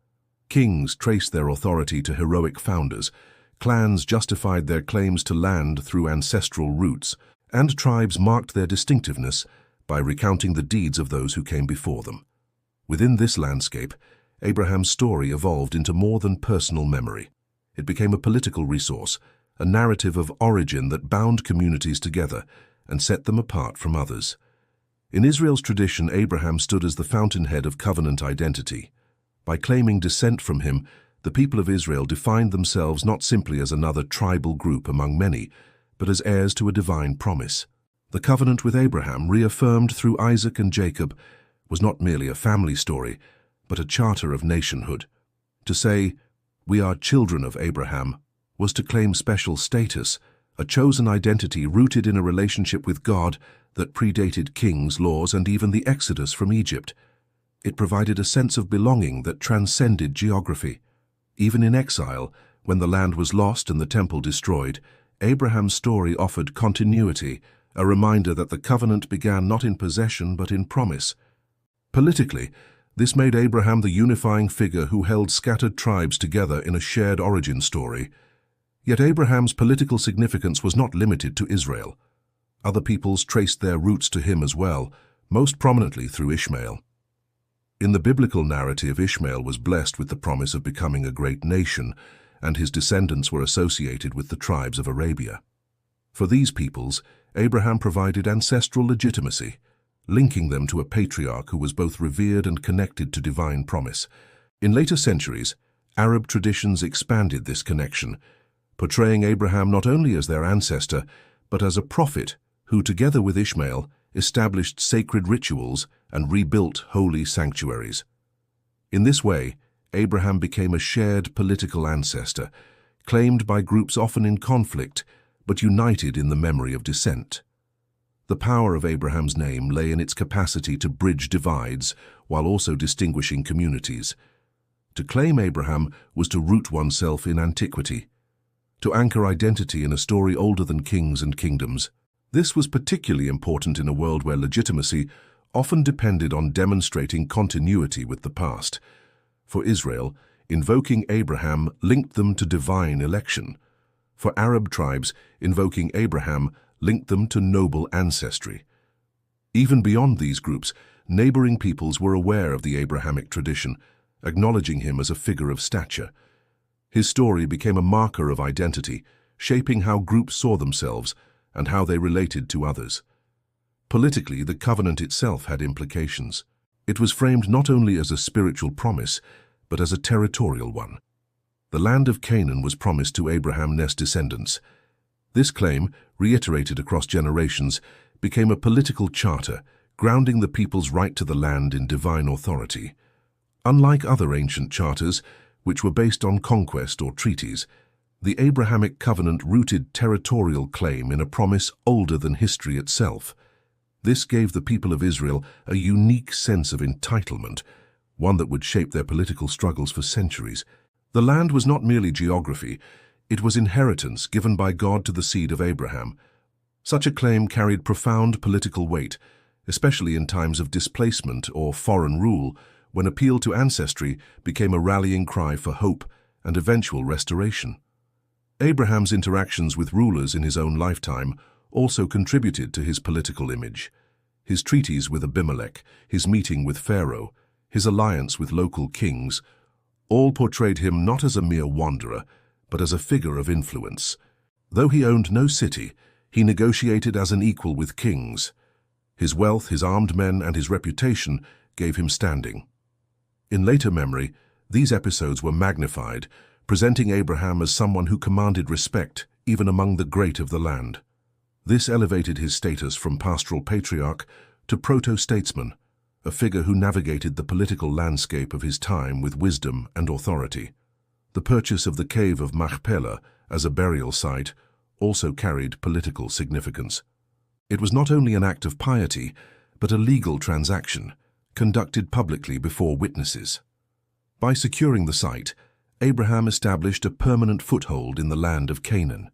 Kings traced their authority to heroic founders, clans justified their claims to land through ancestral roots, and tribes marked their distinctiveness by recounting the deeds of those who came before them. Within this landscape, Abraham's story evolved into more than personal memory. It became a political resource, a narrative of origin that bound communities together and set them apart from others. In Israel's tradition, Abraham stood as the fountainhead of covenant identity. By claiming descent from him, the people of Israel defined themselves not simply as another tribal group among many, but as heirs to a divine promise. The covenant with Abraham, reaffirmed through Isaac and Jacob, was not merely a family story, but a charter of nationhood. To say, "We are children of Abraham," was to claim special status, a chosen identity rooted in a relationship with God that predated kings, laws, and even the exodus from Egypt. It provided a sense of belonging that transcended geography. Even in exile, when the land was lost and the temple destroyed, Abraham's story offered continuity, a reminder that the covenant began not in possession but in promise. Politically, this made Abraham the unifying figure who held scattered tribes together in a shared origin story. Yet Abraham's political significance was not limited to Israel. Other peoples traced their roots to him as well, most prominently through Ishmael. In the biblical narrative, Ishmael was blessed with the promise of becoming a great nation, and his descendants were associated with the tribes of Arabia. For these peoples, Abraham provided ancestral legitimacy, linking them to a patriarch who was both revered and connected to divine promise. In later centuries, Arab traditions expanded this connection, portraying Abraham not only as their ancestor, but as a prophet who, together with Ishmael, established sacred rituals and rebuilt holy sanctuaries. In this way, Abraham became a shared political ancestor, claimed by groups often in conflict, but united in the memory of descent. The power of Abraham's name lay in its capacity to bridge divides while also distinguishing communities. To claim Abraham was to root oneself in antiquity, to anchor identity in a story older than kings and kingdoms. This was particularly important in a world where legitimacy often depended on demonstrating continuity with the past. For Israel, invoking Abraham linked them to divine election. For Arab tribes, invoking Abraham linked them to noble ancestry. Even beyond these groups, neighboring peoples were aware of the Abrahamic tradition, acknowledging him as a figure of stature. His story became a marker of identity, shaping how groups saw themselves and how they related to others. Politically, the covenant itself had implications. It was framed not only as a spiritual promise, but as a territorial one. The land of Canaan was promised to Abraham's descendants. This claim, reiterated across generations, became a political charter, grounding the people's right to the land in divine authority. Unlike other ancient charters, which were based on conquest or treaties, the Abrahamic covenant rooted territorial claim in a promise older than history itself. This gave the people of Israel a unique sense of entitlement, one that would shape their political struggles for centuries. The land was not merely geography, it was inheritance given by God to the seed of Abraham. Such a claim carried profound political weight, especially in times of displacement or foreign rule, when appeal to ancestry became a rallying cry for hope and eventual restoration. Abraham's interactions with rulers in his own lifetime also contributed to his political image. His treaties with Abimelech, his meeting with Pharaoh, his alliance with local kings, all portrayed him not as a mere wanderer, but as a figure of influence. Though he owned no city, he negotiated as an equal with kings. His wealth, his armed men, and his reputation gave him standing. In later memory, these episodes were magnified, presenting Abraham as someone who commanded respect even among the great of the land. This elevated his status from pastoral patriarch to proto-statesman, a figure who navigated the political landscape of his time with wisdom and authority. The purchase of the cave of Machpelah as a burial site also carried political significance. It was not only an act of piety, but a legal transaction, conducted publicly before witnesses. By securing the site, Abraham established a permanent foothold in the land of Canaan.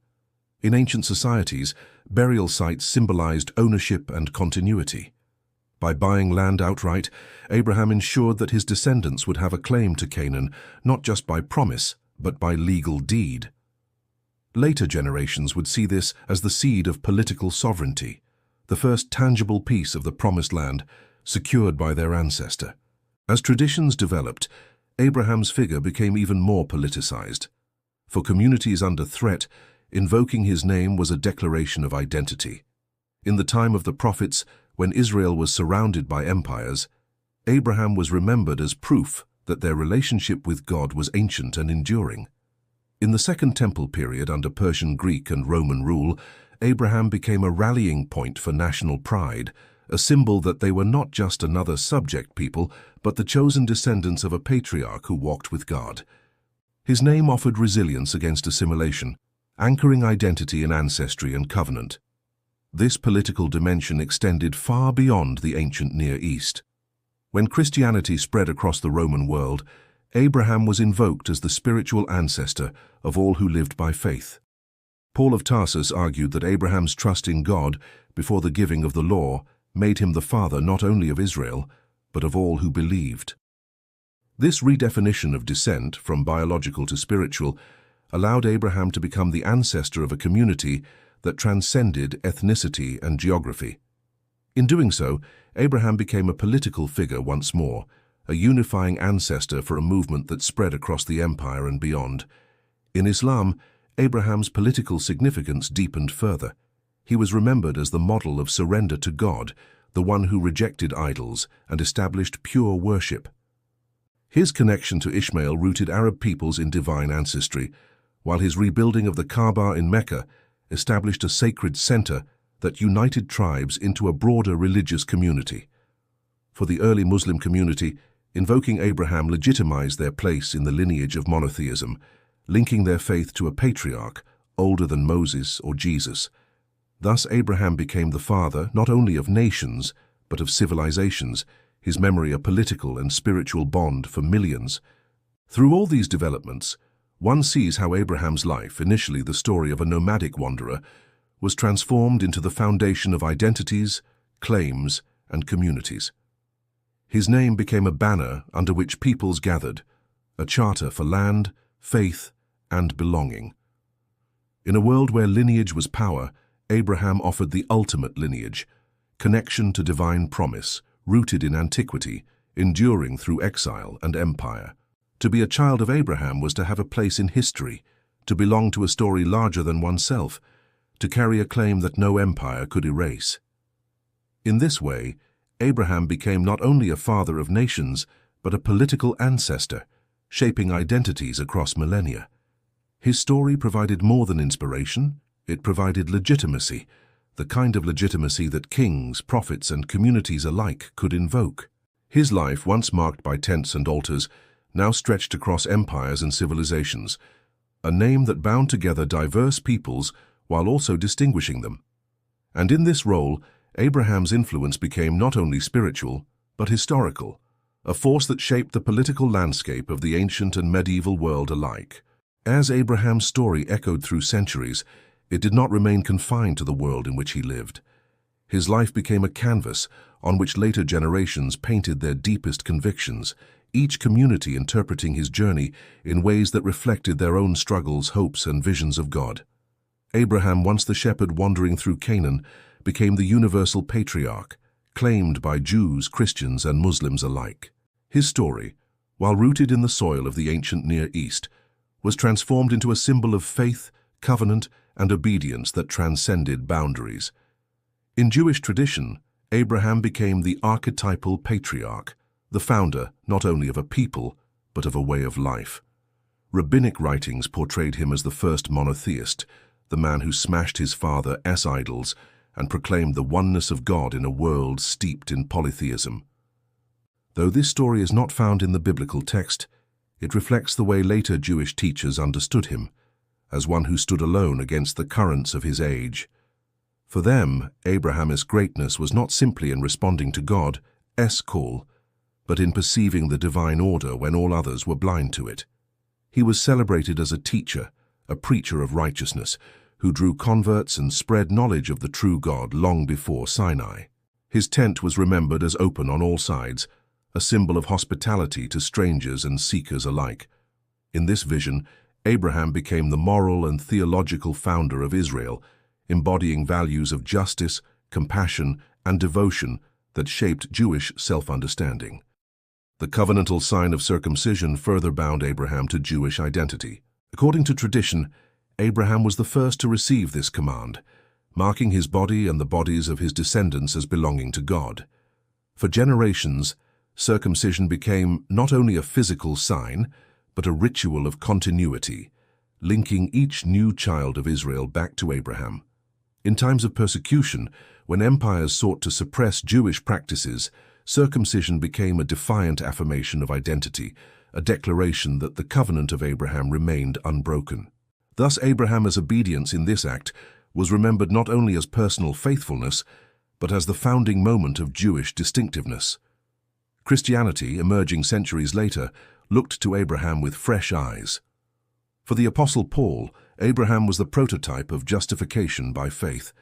In ancient societies, burial sites symbolized ownership and continuity. By buying land outright, Abraham ensured that his descendants would have a claim to Canaan, not just by promise, but by legal deed. Later generations would see this as the seed of political sovereignty, the first tangible piece of the promised land secured by their ancestor. As traditions developed, Abraham's figure became even more politicized. For communities under threat, invoking his name was a declaration of identity. In the time of the prophets, when Israel was surrounded by empires, Abraham was remembered as proof that their relationship with God was ancient and enduring. In the Second Temple period under Persian, Greek, and Roman rule, Abraham became a rallying point for national pride, a symbol that they were not just another subject people, but the chosen descendants of a patriarch who walked with God. His name offered resilience against assimilation, anchoring identity in ancestry and covenant. This political dimension extended far beyond the ancient Near East. When Christianity spread across the Roman world, Abraham was invoked as the spiritual ancestor of all who lived by faith. Paul of Tarsus argued that Abraham's trust in God before the giving of the law made him the father not only of Israel, but of all who believed. This redefinition of descent, from biological to spiritual, allowed Abraham to become the ancestor of a community that transcended ethnicity and geography. In doing so, Abraham became a political figure once more, a unifying ancestor for a movement that spread across the empire and beyond. In Islam, Abraham's political significance deepened further. He was remembered as the model of surrender to God, the one who rejected idols and established pure worship. His connection to Ishmael rooted Arab peoples in divine ancestry, while his rebuilding of the Kaaba in Mecca established a sacred center that united tribes into a broader religious community. For the early Muslim community, invoking Abraham legitimized their place in the lineage of monotheism, linking their faith to a patriarch older than Moses or Jesus. Thus Abraham became the father not only of nations, but of civilizations, his memory a political and spiritual bond for millions. Through all these developments, one sees how Abraham's life, initially the story of a nomadic wanderer, was transformed into the foundation of identities, claims, and communities. His name became a banner under which peoples gathered, a charter for land, faith, and belonging. In a world where lineage was power, Abraham offered the ultimate lineage, connection to divine promise, rooted in antiquity, enduring through exile and empire. To be a child of Abraham was to have a place in history, to belong to a story larger than oneself, to carry a claim that no empire could erase. In this way, Abraham became not only a father of nations, but a political ancestor, shaping identities across millennia. His story provided more than inspiration, it provided legitimacy, the kind of legitimacy that kings, prophets, and communities alike could invoke. His life, once marked by tents and altars, now stretched across empires and civilizations, a name that bound together diverse peoples while also distinguishing them. And in this role, Abraham's influence became not only spiritual, but historical, a force that shaped the political landscape of the ancient and medieval world alike. As Abraham's story echoed through centuries, it did not remain confined to the world in which he lived. His life became a canvas on which later generations painted their deepest convictions, each community interpreting his journey in ways that reflected their own struggles, hopes, and visions of God. Abraham, once the shepherd wandering through Canaan, became the universal patriarch, claimed by Jews, Christians, and Muslims alike. His story, while rooted in the soil of the ancient Near East, was transformed into a symbol of faith, covenant, and obedience that transcended boundaries. In Jewish tradition, Abraham became the archetypal patriarch, the founder not only of a people, but of a way of life. Rabbinic writings portrayed him as the first monotheist, the man who smashed his father's idols and proclaimed the oneness of God in a world steeped in polytheism. Though this story is not found in the biblical text, it reflects the way later Jewish teachers understood him, as one who stood alone against the currents of his age. For them, Abraham's greatness was not simply in responding to God's call, but in perceiving the divine order when all others were blind to it. He was celebrated as a teacher, a preacher of righteousness, who drew converts and spread knowledge of the true God long before Sinai. His tent was remembered as open on all sides, a symbol of hospitality to strangers and seekers alike. In this vision, Abraham became the moral and theological founder of Israel, embodying values of justice, compassion, and devotion that shaped Jewish self-understanding. The covenantal sign of circumcision further bound Abraham to Jewish identity. According to tradition, Abraham was the first to receive this command, marking his body and the bodies of his descendants as belonging to God. For generations, circumcision became not only a physical sign, but a ritual of continuity, linking each new child of Israel back to Abraham. In times of persecution, when empires sought to suppress Jewish practices, circumcision became a defiant affirmation of identity, a declaration that the covenant of Abraham remained unbroken. Thus, Abraham's obedience in this act was remembered not only as personal faithfulness, but as the founding moment of Jewish distinctiveness. Christianity, emerging centuries later, looked to Abraham with fresh eyes. For the Apostle Paul, Abraham was the prototype of justification by faith.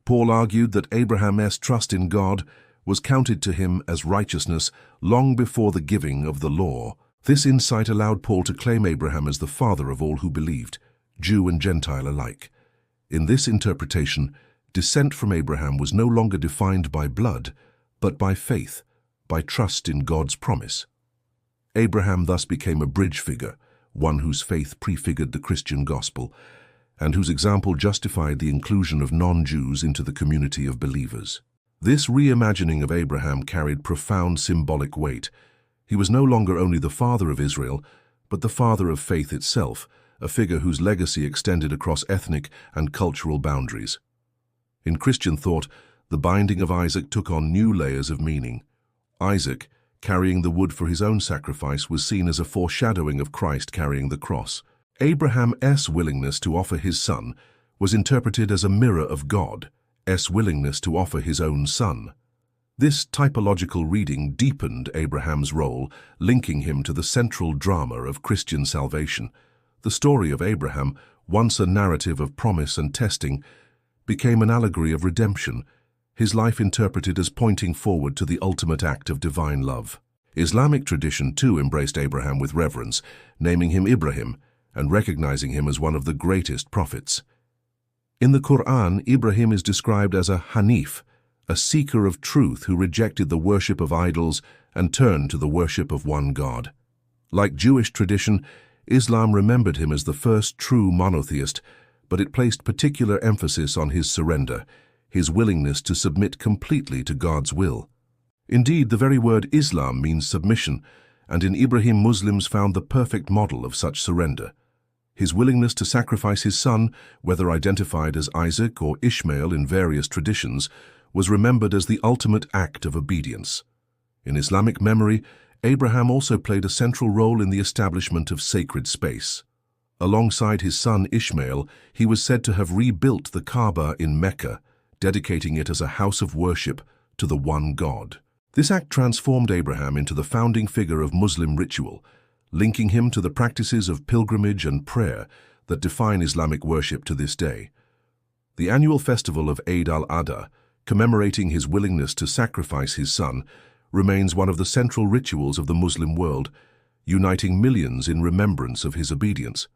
Paul argued that Abraham's trust in God was counted to him as righteousness long before the giving of the law. This insight allowed Paul to claim Abraham as the father of all who believed, Jew and Gentile alike. In this interpretation, descent from Abraham was no longer defined by blood, but by faith, by trust in God's promise. Abraham thus became a bridge figure, one whose faith prefigured the Christian gospel, and whose example justified the inclusion of non-Jews into the community of believers. This reimagining of Abraham carried profound symbolic weight. He was no longer only the father of Israel, but the father of faith itself, a figure whose legacy extended across ethnic and cultural boundaries. In Christian thought, the binding of Isaac took on new layers of meaning. Isaac, carrying the wood for his own sacrifice, was seen as a foreshadowing of Christ carrying the cross. Abraham's willingness to offer his son was interpreted as a mirror of God's willingness to offer his own son. This typological reading deepened Abraham's role, linking him to the central drama of Christian salvation. The story of Abraham, once a narrative of promise and testing, became an allegory of redemption, his life interpreted as pointing forward to the ultimate act of divine love. Islamic tradition too embraced Abraham with reverence, naming him Ibrahim and recognizing him as one of the greatest prophets. In the Quran, Ibrahim is described as a Hanif, a seeker of truth who rejected the worship of idols and turned to the worship of one God. Like Jewish tradition, Islam remembered him as the first true monotheist, but it placed particular emphasis on his surrender, his willingness to submit completely to God's will. Indeed, the very word Islam means submission, and in Ibrahim Muslims found the perfect model of such surrender. His willingness to sacrifice his son, whether identified as Isaac or Ishmael in various traditions, was remembered as the ultimate act of obedience. In Islamic memory, Abraham also played a central role in the establishment of sacred space. Alongside his son Ishmael, he was said to have rebuilt the Kaaba in Mecca, dedicating it as a house of worship to the one God. This act transformed Abraham into the founding figure of Muslim ritual, linking him to the practices of pilgrimage and prayer that define Islamic worship to this day. The annual festival of Eid al-Adha, commemorating his willingness to sacrifice his son, remains one of the central rituals of the Muslim world, uniting millions in remembrance of his obedience.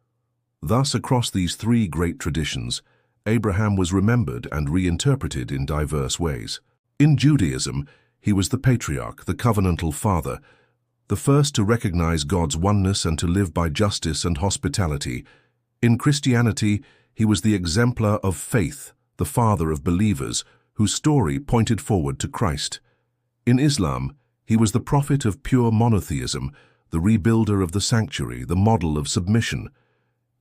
Thus, across these three great traditions, Abraham was remembered and reinterpreted in diverse ways. In Judaism, he was the patriarch, the covenantal father, the first to recognize God's oneness and to live by justice and hospitality. In Christianity, he was the exemplar of faith, the father of believers, whose story pointed forward to Christ. In Islam, he was the prophet of pure monotheism, the rebuilder of the sanctuary, the model of submission.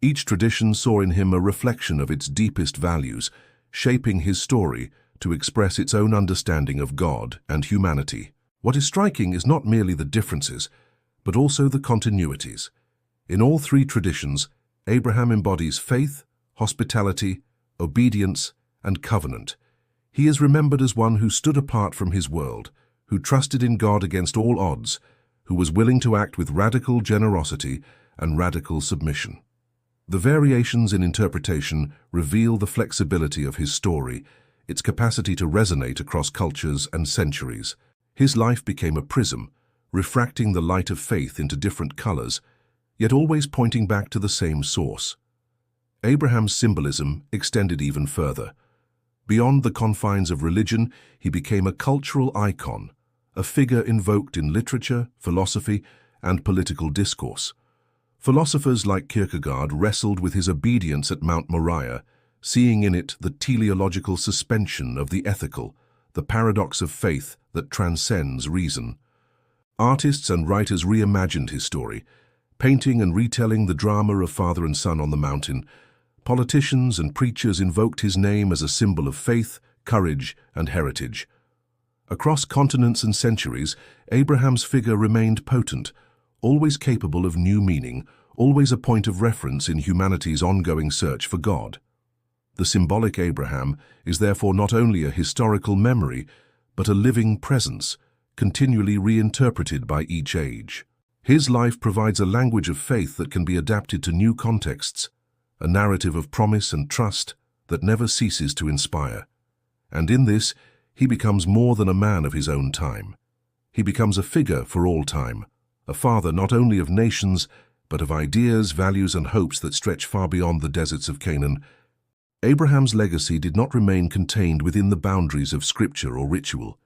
Each tradition saw in him a reflection of its deepest values, shaping his story to express its own understanding of God and humanity. What is striking is not merely the differences, but also the continuities. In all three traditions, Abraham embodies faith, hospitality, obedience, and covenant. He is remembered as one who stood apart from his world, who trusted in God against all odds, who was willing to act with radical generosity and radical submission. The variations in interpretation reveal the flexibility of his story, its capacity to resonate across cultures and centuries. His life became a prism, refracting the light of faith into different colors, yet always pointing back to the same source. Abraham's symbolism extended even further. Beyond the confines of religion, he became a cultural icon, a figure invoked in literature, philosophy, and political discourse. Philosophers like Kierkegaard wrestled with his obedience at Mount Moriah, seeing in it the teleological suspension of the ethical, the paradox of faith that transcends reason. Artists and writers reimagined his story, painting and retelling the drama of father and son on the mountain. Politicians and preachers invoked his name as a symbol of faith, courage, and heritage. Across continents and centuries, Abraham's figure remained potent, always capable of new meaning, always a point of reference in humanity's ongoing search for God. The symbolic Abraham is therefore not only a historical memory, but a living presence, continually reinterpreted by each age. His life provides a language of faith that can be adapted to new contexts, a narrative of promise and trust that never ceases to inspire. And in this, he becomes more than a man of his own time. He becomes a figure for all time, a father not only of nations, but of ideas, values, and hopes that stretch far beyond the deserts of Canaan. Abraham's legacy did not remain contained within the boundaries of scripture or ritual.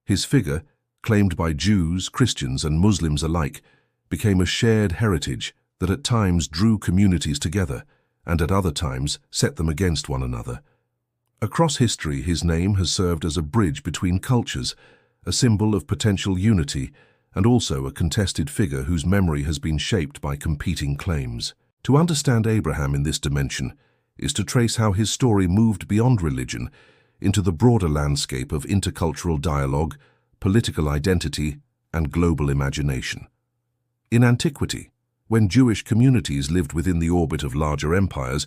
His figure, claimed by Jews, Christians, and Muslims alike, became a shared heritage that at times drew communities together, and at other times set them against one another. Across history, his name has served as a bridge between cultures, a symbol of potential unity, and also a contested figure whose memory has been shaped by competing claims. To understand Abraham in this dimension is to trace how his story moved beyond religion into the broader landscape of intercultural dialogue, political identity, and global imagination. In antiquity, when Jewish communities lived within the orbit of larger empires,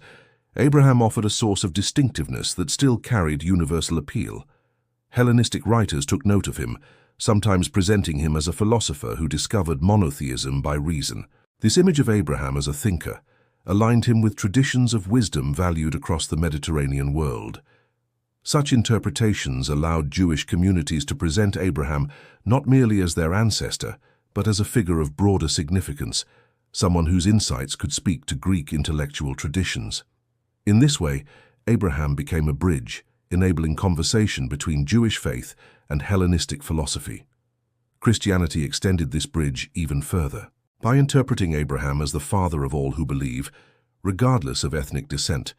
Abraham offered a source of distinctiveness that still carried universal appeal. Hellenistic writers took note of him, sometimes presenting him as a philosopher who discovered monotheism by reason. This image of Abraham as a thinker aligned him with traditions of wisdom valued across the Mediterranean world. Such interpretations allowed Jewish communities to present Abraham not merely as their ancestor, but as a figure of broader significance, someone whose insights could speak to Greek intellectual traditions. In this way, Abraham became a bridge, enabling conversation between Jewish faith and Hellenistic philosophy. Christianity extended this bridge even further. By interpreting Abraham as the father of all who believe, regardless of ethnic descent,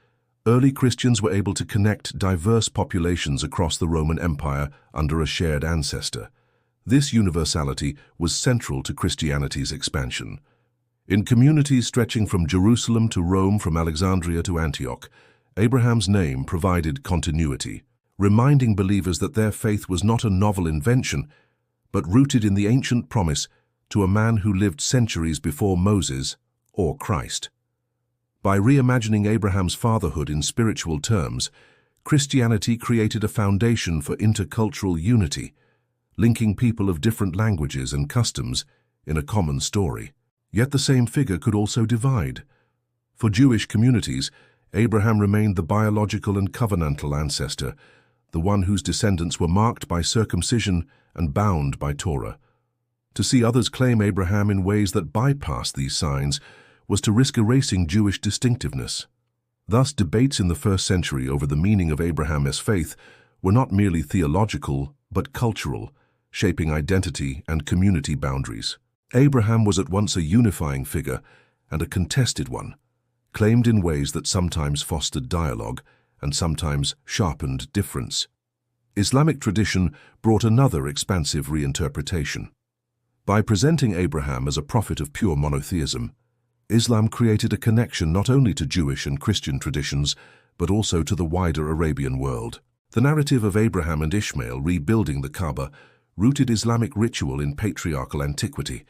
early Christians were able to connect diverse populations across the Roman Empire under a shared ancestor. This universality was central to Christianity's expansion. In communities stretching from Jerusalem to Rome, from Alexandria to Antioch, Abraham's name provided continuity, reminding believers that their faith was not a novel invention, but rooted in the ancient promise to a man who lived centuries before Moses or Christ. By reimagining Abraham's fatherhood in spiritual terms, Christianity created a foundation for intercultural unity, linking people of different languages and customs in a common story. Yet the same figure could also divide. For Jewish communities, Abraham remained the biological and covenantal ancestor, the one whose descendants were marked by circumcision and bound by Torah. To see others claim Abraham in ways that bypassed these signs was to risk erasing Jewish distinctiveness. Thus, debates in the first century over the meaning of Abraham's faith were not merely theological, but cultural, shaping identity and community boundaries. Abraham was at once a unifying figure and a contested one, claimed in ways that sometimes fostered dialogue and sometimes sharpened difference. Islamic tradition brought another expansive reinterpretation. By presenting Abraham as a prophet of pure monotheism, Islam created a connection not only to Jewish and Christian traditions, but also to the wider Arabian world. The narrative of Abraham and Ishmael rebuilding the Kaaba rooted Islamic ritual in patriarchal antiquity,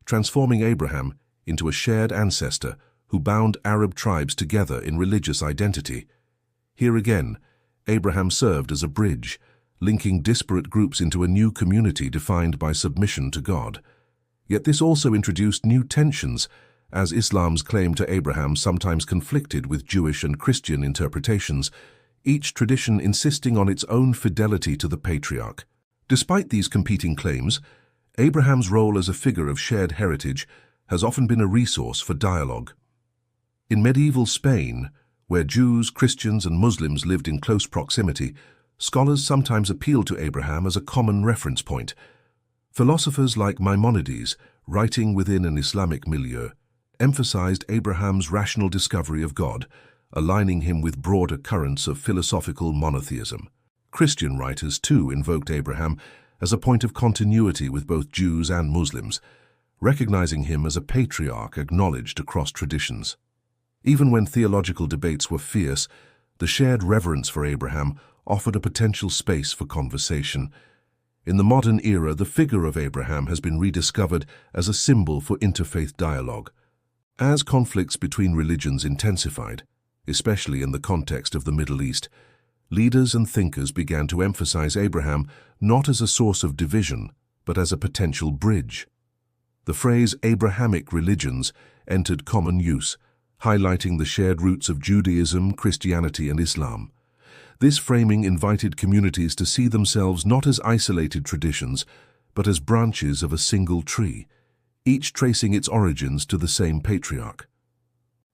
transforming Abraham into a shared ancestor who bound Arab tribes together in religious identity. Here again, Abraham served as a bridge, linking disparate groups into a new community defined by submission to God. Yet this also introduced new tensions, as Islam's claim to Abraham sometimes conflicted with Jewish and Christian interpretations, each tradition insisting on its own fidelity to the patriarch. Despite these competing claims, Abraham's role as a figure of shared heritage has often been a resource for dialogue. In medieval Spain, where Jews, Christians, and Muslims lived in close proximity, scholars sometimes appealed to Abraham as a common reference point. Philosophers like Maimonides, writing within an Islamic milieu, emphasized Abraham's rational discovery of God, aligning him with broader currents of philosophical monotheism. Christian writers, too, invoked Abraham as a point of continuity with both Jews and Muslims, recognizing him as a patriarch acknowledged across traditions. Even when theological debates were fierce, the shared reverence for Abraham offered a potential space for conversation. In the modern era, the figure of Abraham has been rediscovered as a symbol for interfaith dialogue. As conflicts between religions intensified, especially in the context of the Middle East, leaders and thinkers began to emphasize Abraham not as a source of division, but as a potential bridge. The phrase Abrahamic religions entered common use, highlighting the shared roots of Judaism, Christianity, and Islam. This framing invited communities to see themselves not as isolated traditions, but as branches of a single tree, each tracing its origins to the same patriarch.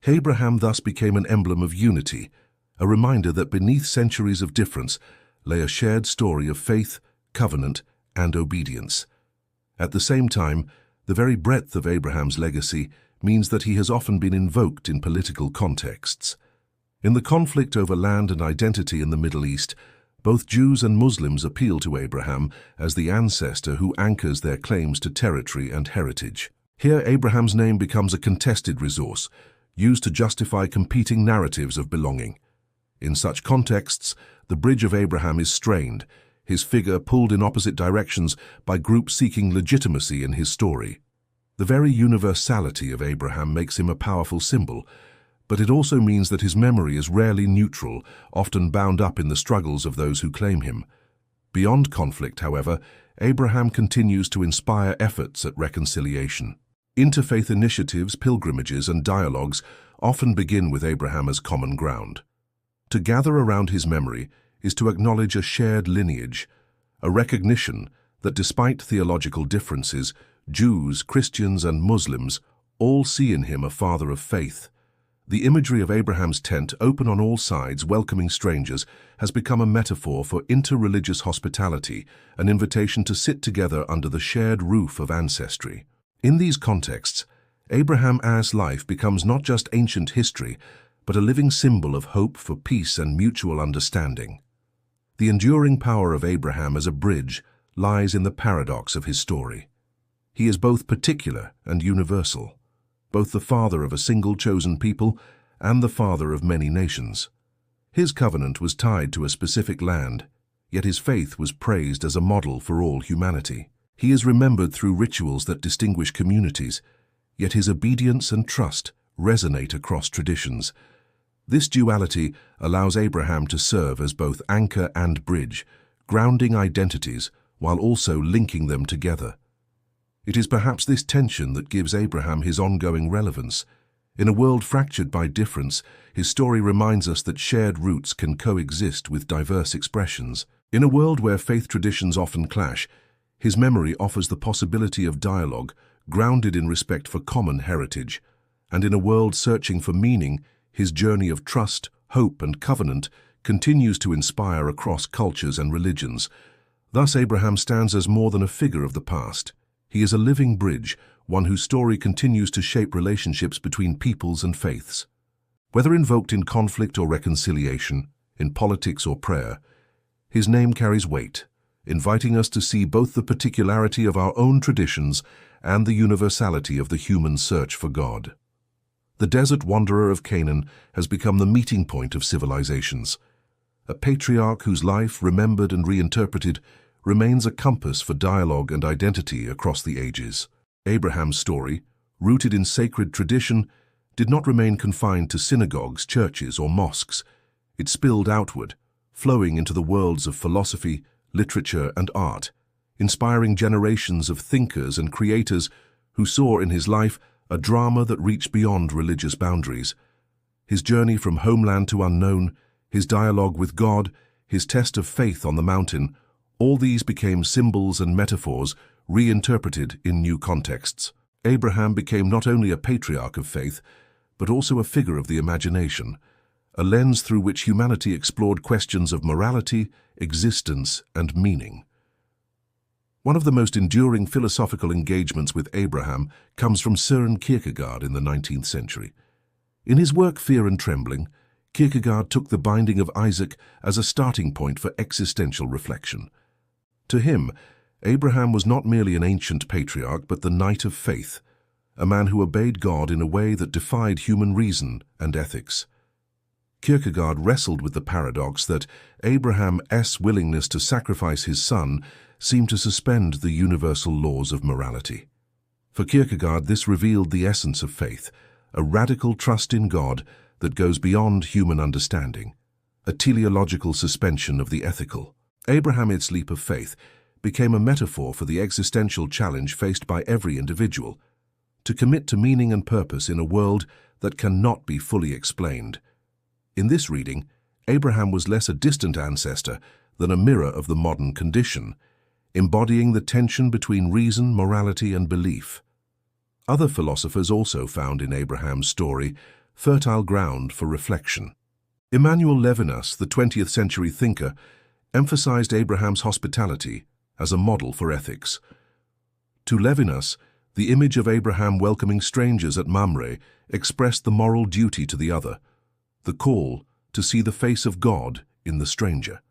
Abraham thus became an emblem of unity, a reminder that beneath centuries of difference lay a shared story of faith, covenant, and obedience. At the same time, the very breadth of Abraham's legacy means that he has often been invoked in political contexts. In the conflict over land and identity in the Middle East, both Jews and Muslims appeal to Abraham as the ancestor who anchors their claims to territory and heritage. Here, Abraham's name becomes a contested resource, used to justify competing narratives of belonging. In such contexts, the bridge of Abraham is strained, his figure pulled in opposite directions by groups seeking legitimacy in his story. The very universality of Abraham makes him a powerful symbol, but it also means that his memory is rarely neutral, often bound up in the struggles of those who claim him. Beyond conflict, however, Abraham continues to inspire efforts at reconciliation. Interfaith initiatives, pilgrimages, and dialogues often begin with Abraham as common ground. To gather around his memory is to acknowledge a shared lineage, a recognition that despite theological differences, Jews, Christians, and Muslims all see in him a father of faith. The imagery of Abraham's tent, open on all sides, welcoming strangers, has become a metaphor for interreligious hospitality, an invitation to sit together under the shared roof of ancestry. In these contexts, Abraham's life becomes not just ancient history, but a living symbol of hope for peace and mutual understanding. The enduring power of Abraham as a bridge lies in the paradox of his story. He is both particular and universal, both the father of a single chosen people and the father of many nations. His covenant was tied to a specific land, yet his faith was praised as a model for all humanity. He is remembered through rituals that distinguish communities, yet his obedience and trust resonate across traditions. This duality allows Abraham to serve as both anchor and bridge, grounding identities while also linking them together. It is perhaps this tension that gives Abraham his ongoing relevance. In a world fractured by difference, his story reminds us that shared roots can coexist with diverse expressions. In a world where faith traditions often clash, his memory offers the possibility of dialogue grounded in respect for common heritage. And in a world searching for meaning, his journey of trust, hope, and covenant continues to inspire across cultures and religions. Thus, Abraham stands as more than a figure of the past. He is a living bridge, one whose story continues to shape relationships between peoples and faiths. Whether invoked in conflict or reconciliation, in politics or prayer, his name carries weight, inviting us to see both the particularity of our own traditions and the universality of the human search for God. The desert wanderer of Canaan has become the meeting point of civilizations. A patriarch whose life, remembered and reinterpreted, remains a compass for dialogue and identity across the ages. Abraham's story, rooted in sacred tradition, did not remain confined to synagogues, churches, or mosques. It spilled outward, flowing into the worlds of philosophy, literature, and art, inspiring generations of thinkers and creators who saw in his life a drama that reached beyond religious boundaries. His journey from homeland to unknown, his dialogue with God, his test of faith on the mountain, all these became symbols and metaphors reinterpreted in new contexts. Abraham became not only a patriarch of faith, but also a figure of the imagination, a lens through which humanity explored questions of morality, existence, and meaning. One of the most enduring philosophical engagements with Abraham comes from Søren Kierkegaard in the 19th century. In his work Fear and Trembling, Kierkegaard took the binding of Isaac as a starting point for existential reflection. To him, Abraham was not merely an ancient patriarch but the knight of faith, a man who obeyed God in a way that defied human reason and ethics. Kierkegaard wrestled with the paradox that Abraham's willingness to sacrifice his son seemed to suspend the universal laws of morality. For Kierkegaard, this revealed the essence of faith, a radical trust in God that goes beyond human understanding, a teleological suspension of the ethical. Abraham's leap of faith became a metaphor for the existential challenge faced by every individual, to commit to meaning and purpose in a world that cannot be fully explained. In this reading, Abraham was less a distant ancestor than a mirror of the modern condition, embodying the tension between reason, morality, and belief. Other philosophers also found in Abraham's story fertile ground for reflection. Emmanuel Levinas, the 20th century thinker, emphasized Abraham's hospitality as a model for ethics. To Levinas, the image of Abraham welcoming strangers at Mamre expressed the moral duty to the other, the call to see the face of God in the stranger.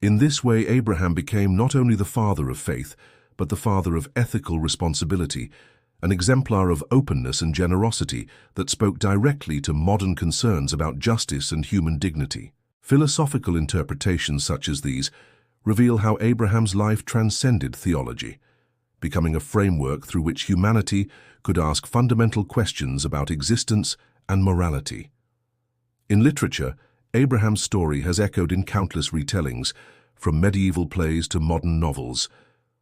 In this way, Abraham became not only the father of faith, but the father of ethical responsibility, an exemplar of openness and generosity that spoke directly to modern concerns about justice and human dignity. Philosophical interpretations such as these reveal how Abraham's life transcended theology, becoming a framework through which humanity could ask fundamental questions about existence and morality. In literature, Abraham's story has echoed in countless retellings, from medieval plays to modern novels.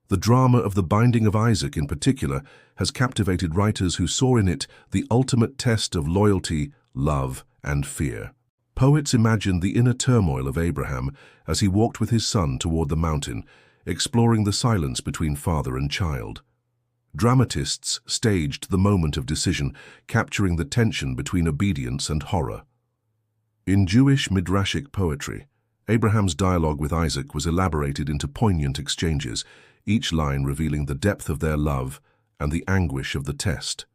The drama of the binding of Isaac in particular has captivated writers who saw in it the ultimate test of loyalty, love, and fear. Poets imagined the inner turmoil of Abraham as he walked with his son toward the mountain, exploring the silence between father and child. Dramatists staged the moment of decision, capturing the tension between obedience and horror. In Jewish midrashic poetry, Abraham's dialogue with Isaac was elaborated into poignant exchanges, each line revealing the depth of their love and the anguish of the test.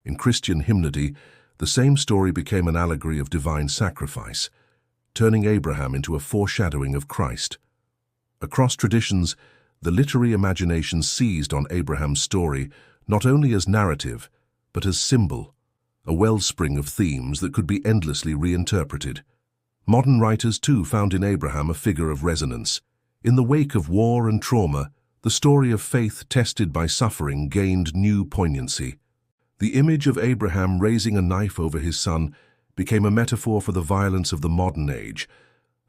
In Christian hymnody, the same story became an allegory of divine sacrifice, turning Abraham into a foreshadowing of Christ. Across traditions, The literary imagination seized on Abraham's story not only as narrative, but as symbol, a wellspring of themes that could be endlessly reinterpreted. Modern writers too found in Abraham a figure of resonance. In the wake of war and trauma, the story of faith tested by suffering gained new poignancy. The image of Abraham raising a knife over his son became a metaphor for the violence of the modern age,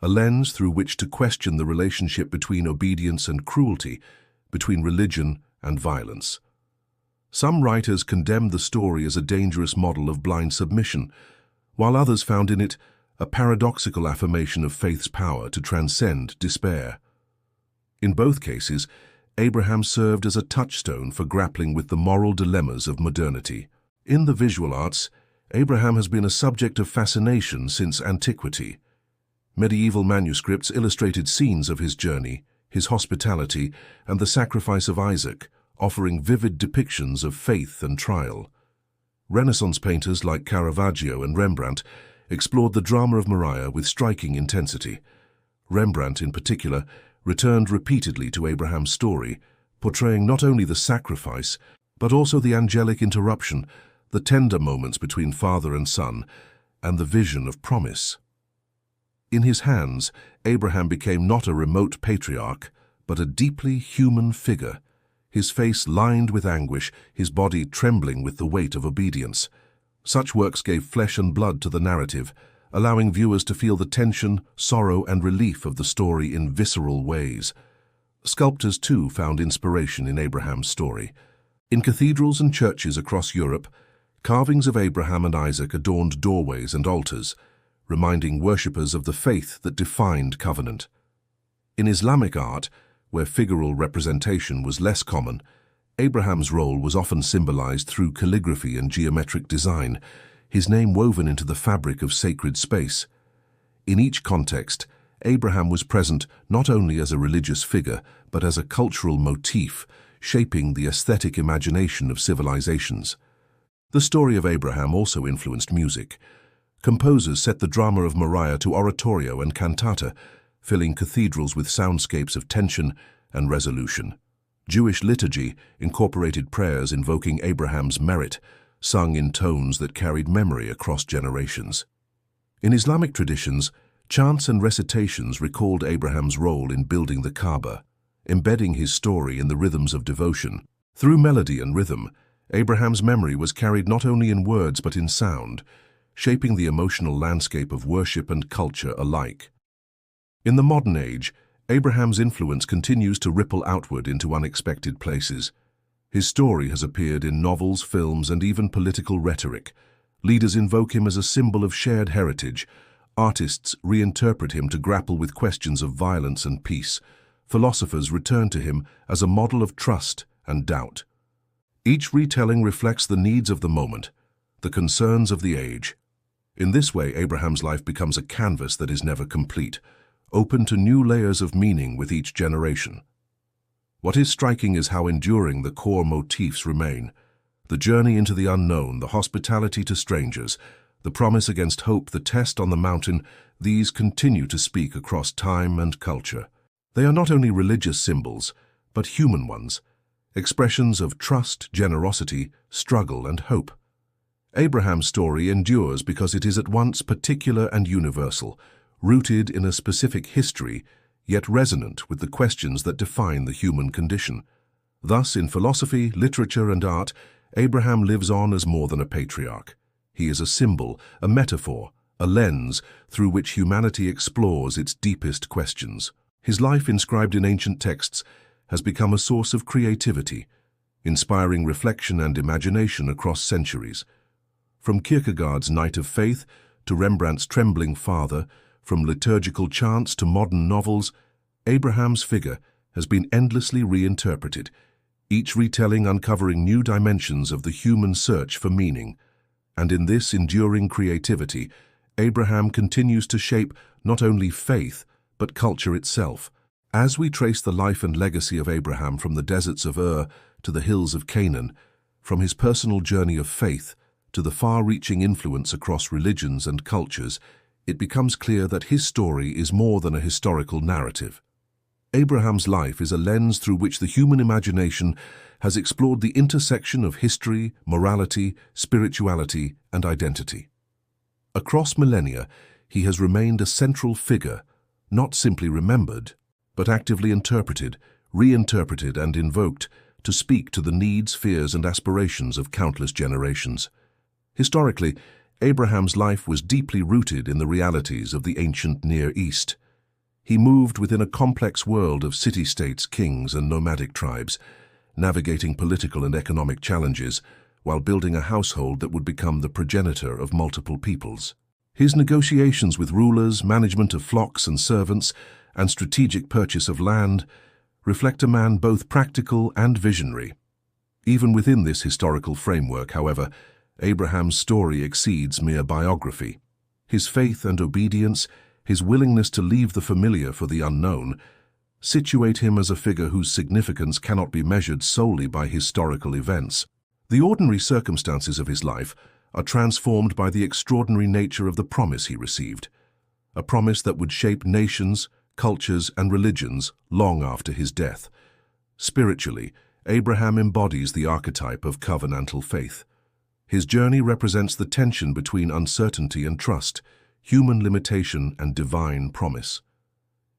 a lens through which to question the relationship between obedience and cruelty, between religion and violence. Some writers condemned the story as a dangerous model of blind submission, while others found in it a paradoxical affirmation of faith's power to transcend despair. In both cases, Abraham served as a touchstone for grappling with the moral dilemmas of modernity. In the visual arts, Abraham has been a subject of fascination since antiquity. Medieval manuscripts illustrated scenes of his journey, his hospitality, and the sacrifice of Isaac, offering vivid depictions of faith and trial. Renaissance painters like Caravaggio and Rembrandt explored the drama of Moriah with striking intensity. Rembrandt, in particular, returned repeatedly to Abraham's story, portraying not only the sacrifice, but also the angelic interruption, the tender moments between father and son, and the vision of promise. In his hands, Abraham became not a remote patriarch, but a deeply human figure, his face lined with anguish, his body trembling with the weight of obedience. Such works gave flesh and blood to the narrative, allowing viewers to feel the tension, sorrow, and relief of the story in visceral ways. Sculptors, too, found inspiration in Abraham's story. In cathedrals and churches across Europe, carvings of Abraham and Isaac adorned doorways and altars, reminding worshippers of the faith that defined covenant. In Islamic art, where figural representation was less common, Abraham's role was often symbolized through calligraphy and geometric design, his name woven into the fabric of sacred space. In each context, Abraham was present not only as a religious figure, but as a cultural motif, shaping the aesthetic imagination of civilizations. The story of Abraham also influenced music. Composers set the drama of Moriah to oratorio and cantata, filling cathedrals with soundscapes of tension and resolution. Jewish liturgy incorporated prayers invoking Abraham's merit, sung in tones that carried memory across generations. In Islamic traditions, chants and recitations recalled Abraham's role in building the Kaaba, embedding his story in the rhythms of devotion. Through melody and rhythm, Abraham's memory was carried not only in words but in sound, shaping the emotional landscape of worship and culture alike. In the modern age, Abraham's influence continues to ripple outward into unexpected places. His story has appeared in novels, films, and even political rhetoric. Leaders invoke him as a symbol of shared heritage. Artists reinterpret him to grapple with questions of violence and peace. Philosophers return to him as a model of trust and doubt. Each retelling reflects the needs of the moment, the concerns of the age. In this way, Abraham's life becomes a canvas that is never complete, open to new layers of meaning with each generation. What is striking is how enduring the core motifs remain. The journey into the unknown, the hospitality to strangers, the promise against hope, the test on the mountain, these continue to speak across time and culture. They are not only religious symbols, but human ones, expressions of trust, generosity, struggle, and hope. Abraham's story endures because it is at once particular and universal, rooted in a specific history, yet resonant with the questions that define the human condition. Thus, in philosophy, literature, and art, Abraham lives on as more than a patriarch. He is a symbol, a metaphor, a lens through which humanity explores its deepest questions. His life, inscribed in ancient texts, has become a source of creativity, inspiring reflection and imagination across centuries. From Kierkegaard's Night of Faith to Rembrandt's Trembling Father, from liturgical chants to modern novels, Abraham's figure has been endlessly reinterpreted, each retelling uncovering new dimensions of the human search for meaning. And in this enduring creativity, Abraham continues to shape not only faith, but culture itself. As we trace the life and legacy of Abraham from the deserts of Ur to the hills of Canaan, from his personal journey of faith to the far-reaching influence across religions and cultures, it becomes clear that his story is more than a historical narrative. Abraham's life is a lens through which the human imagination has explored the intersection of history, morality, spirituality, and identity. Across millennia, he has remained a central figure, not simply remembered, but actively interpreted, reinterpreted, and invoked to speak to the needs, fears, and aspirations of countless generations. Historically, Abraham's life was deeply rooted in the realities of the ancient Near East. He moved within a complex world of city-states, kings, and nomadic tribes, navigating political and economic challenges while building a household that would become the progenitor of multiple peoples. His negotiations with rulers, management of flocks and servants, and strategic purchase of land reflect a man both practical and visionary. Even within this historical framework, however, Abraham's story exceeds mere biography. His faith and obedience, his willingness to leave the familiar for the unknown, situate him as a figure whose significance cannot be measured solely by historical events. The ordinary circumstances of his life are transformed by the extraordinary nature of the promise he received, a promise that would shape nations, cultures, and religions long after his death. Spiritually, Abraham embodies the archetype of covenantal faith. His journey represents the tension between uncertainty and trust, human limitation and divine promise.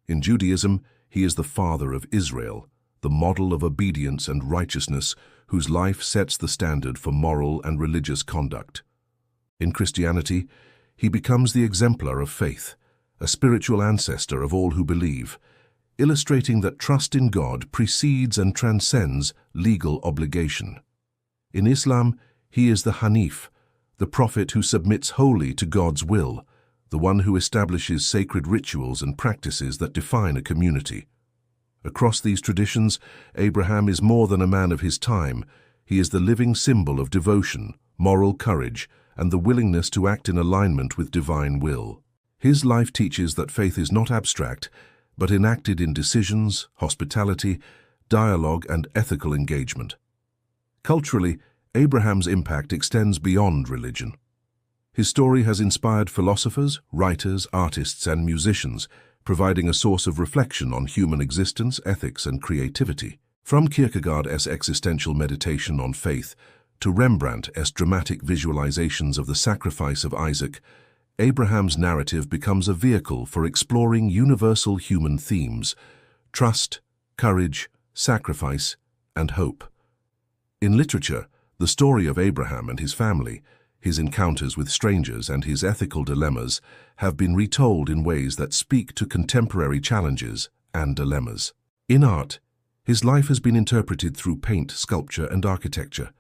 In Judaism, he is the father of Israel, the model of obedience and righteousness whose life sets the standard for moral and religious conduct. In Christianity, he becomes the exemplar of faith, a spiritual ancestor of all who believe, illustrating that trust in God precedes and transcends legal obligation. In Islam, he is the Hanif, the prophet who submits wholly to God's will, the one who establishes sacred rituals and practices that define a community. Across these traditions, Abraham is more than a man of his time. He is the living symbol of devotion, moral courage, and the willingness to act in alignment with divine will. His life teaches that faith is not abstract, but enacted in decisions, hospitality, dialogue, and ethical engagement. Culturally, Abraham's impact extends beyond religion. His story has inspired philosophers, writers, artists, and musicians, providing a source of reflection on human existence, ethics, and creativity. From Kierkegaard's existential meditation on faith to Rembrandt's dramatic visualizations of the sacrifice of Isaac, Abraham's narrative becomes a vehicle for exploring universal human themes: trust, courage, sacrifice, and hope. In literature, the story of Abraham and his family, his encounters with strangers, and his ethical dilemmas have been retold in ways that speak to contemporary challenges and dilemmas. In art, his life has been interpreted through paint, sculpture, and architecture,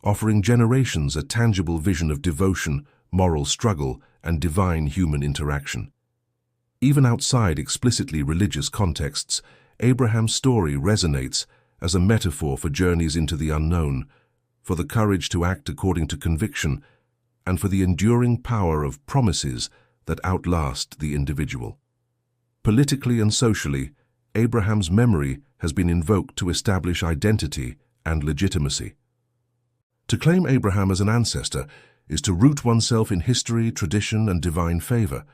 offering generations a tangible vision of devotion, moral struggle, and divine human interaction. Even outside explicitly religious contexts, Abraham's story resonates as a metaphor for journeys into the unknown, for the courage to act according to conviction, and for the enduring power of promises that outlast the individual. Politically and socially, Abraham's memory has been invoked to establish identity and legitimacy. To claim Abraham as an ancestor is to root oneself in history, tradition, and divine favor.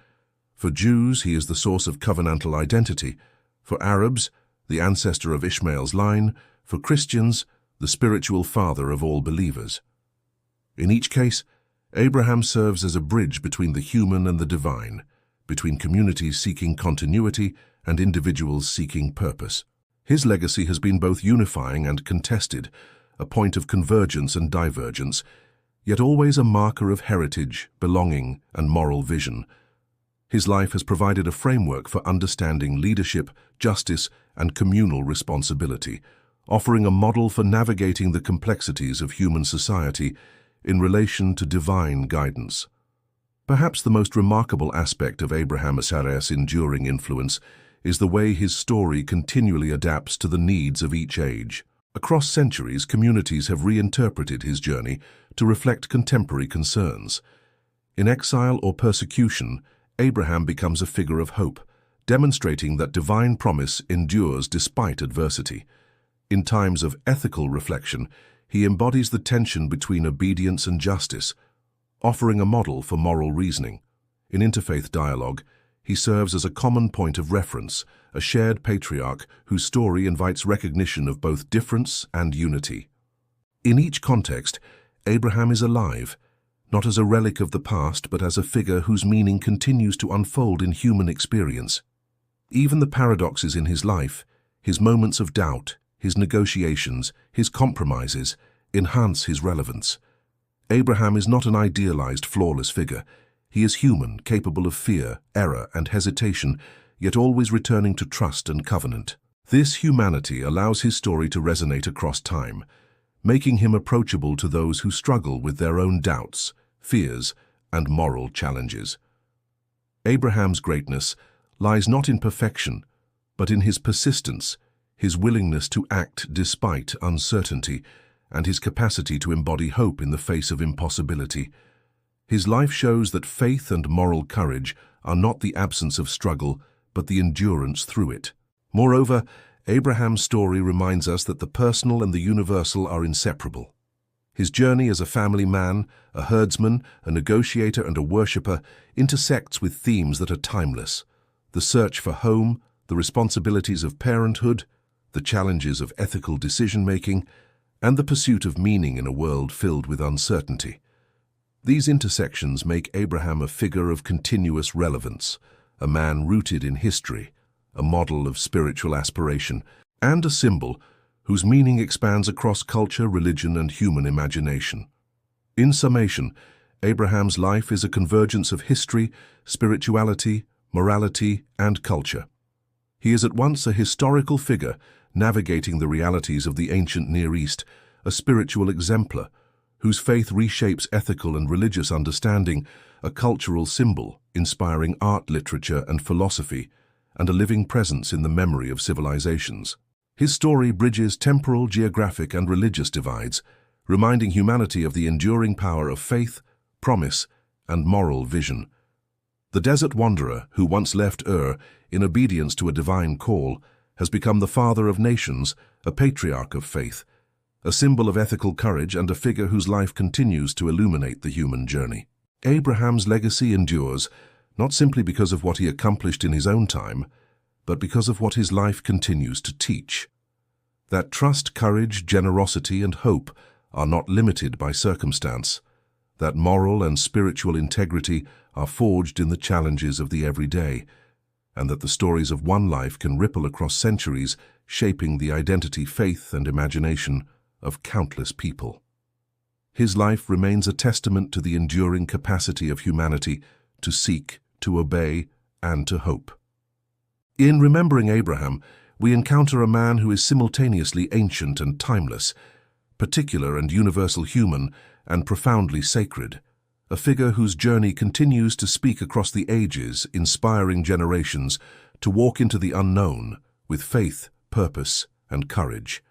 For Jews, he is the source of covenantal identity. For Arabs, the ancestor of Ishmael's line. For Christians, the spiritual father of all believers. In each case, Abraham serves as a bridge between the human and the divine, between communities seeking continuity and individuals seeking purpose. His legacy has been both unifying and contested, a point of convergence and divergence, yet always a marker of heritage, belonging, and moral vision. His life has provided a framework for understanding leadership, justice, and communal responsibility, offering a model for navigating the complexities of human society in relation to divine guidance. Perhaps the most remarkable aspect of Abraham Asar's enduring influence is the way his story continually adapts to the needs of each age. Across centuries, communities have reinterpreted his journey to reflect contemporary concerns. In exile or persecution, Abraham becomes a figure of hope, demonstrating that divine promise endures despite adversity. In times of ethical reflection, he embodies the tension between obedience and justice, offering a model for moral reasoning. In interfaith dialogue, He serves as a common point of reference, a shared patriarch whose story invites recognition of both difference and unity. In each context, Abraham is alive, not as a relic of the past, but as a figure whose meaning continues to unfold in human experience. Even the paradoxes in his life, his moments of doubt, his negotiations, his compromises, enhance his relevance. Abraham is not an idealized, flawless figure. He is human, capable of fear, error, and hesitation, yet always returning to trust and covenant. This humanity allows his story to resonate across time, making him approachable to those who struggle with their own doubts, fears, and moral challenges. Abraham's greatness lies not in perfection, but in his persistence, his willingness to act despite uncertainty, and his capacity to embody hope in the face of impossibility. His life shows that faith and moral courage are not the absence of struggle, but the endurance through it. Moreover, Abraham's story reminds us that the personal and the universal are inseparable. His journey as a family man, a herdsman, a negotiator, and a worshipper intersects with themes that are timeless: the search for home, the responsibilities of parenthood, the challenges of ethical decision-making, and the pursuit of meaning in a world filled with uncertainty. These intersections make Abraham a figure of continuous relevance, a man rooted in history, a model of spiritual aspiration, and a symbol whose meaning expands across culture, religion, and human imagination. In summation, Abraham's life is a convergence of history, spirituality, morality, and culture. He is at once a historical figure navigating the realities of the ancient Near East, a spiritual exemplar whose faith reshapes ethical and religious understanding, a cultural symbol inspiring art, literature, and philosophy, and a living presence in the memory of civilizations. His story bridges temporal, geographic, and religious divides, reminding humanity of the enduring power of faith, promise, and moral vision. The desert wanderer, who once left Ur in obedience to a divine call, has become the father of nations, a patriarch of faith, a symbol of ethical courage, and a figure whose life continues to illuminate the human journey. Abraham's legacy endures, not simply because of what he accomplished in his own time, but because of what his life continues to teach. That trust, courage, generosity, and hope are not limited by circumstance, that moral and spiritual integrity are forged in the challenges of the everyday, and that the stories of one life can ripple across centuries, shaping the identity, faith, and imagination of countless people. His life remains a testament to the enduring capacity of humanity to seek, to obey, and to hope. In remembering Abraham, we encounter a man who is simultaneously ancient and timeless, particular and universal, human and profoundly sacred, a figure whose journey continues to speak across the ages, inspiring generations to walk into the unknown with faith, purpose, and courage.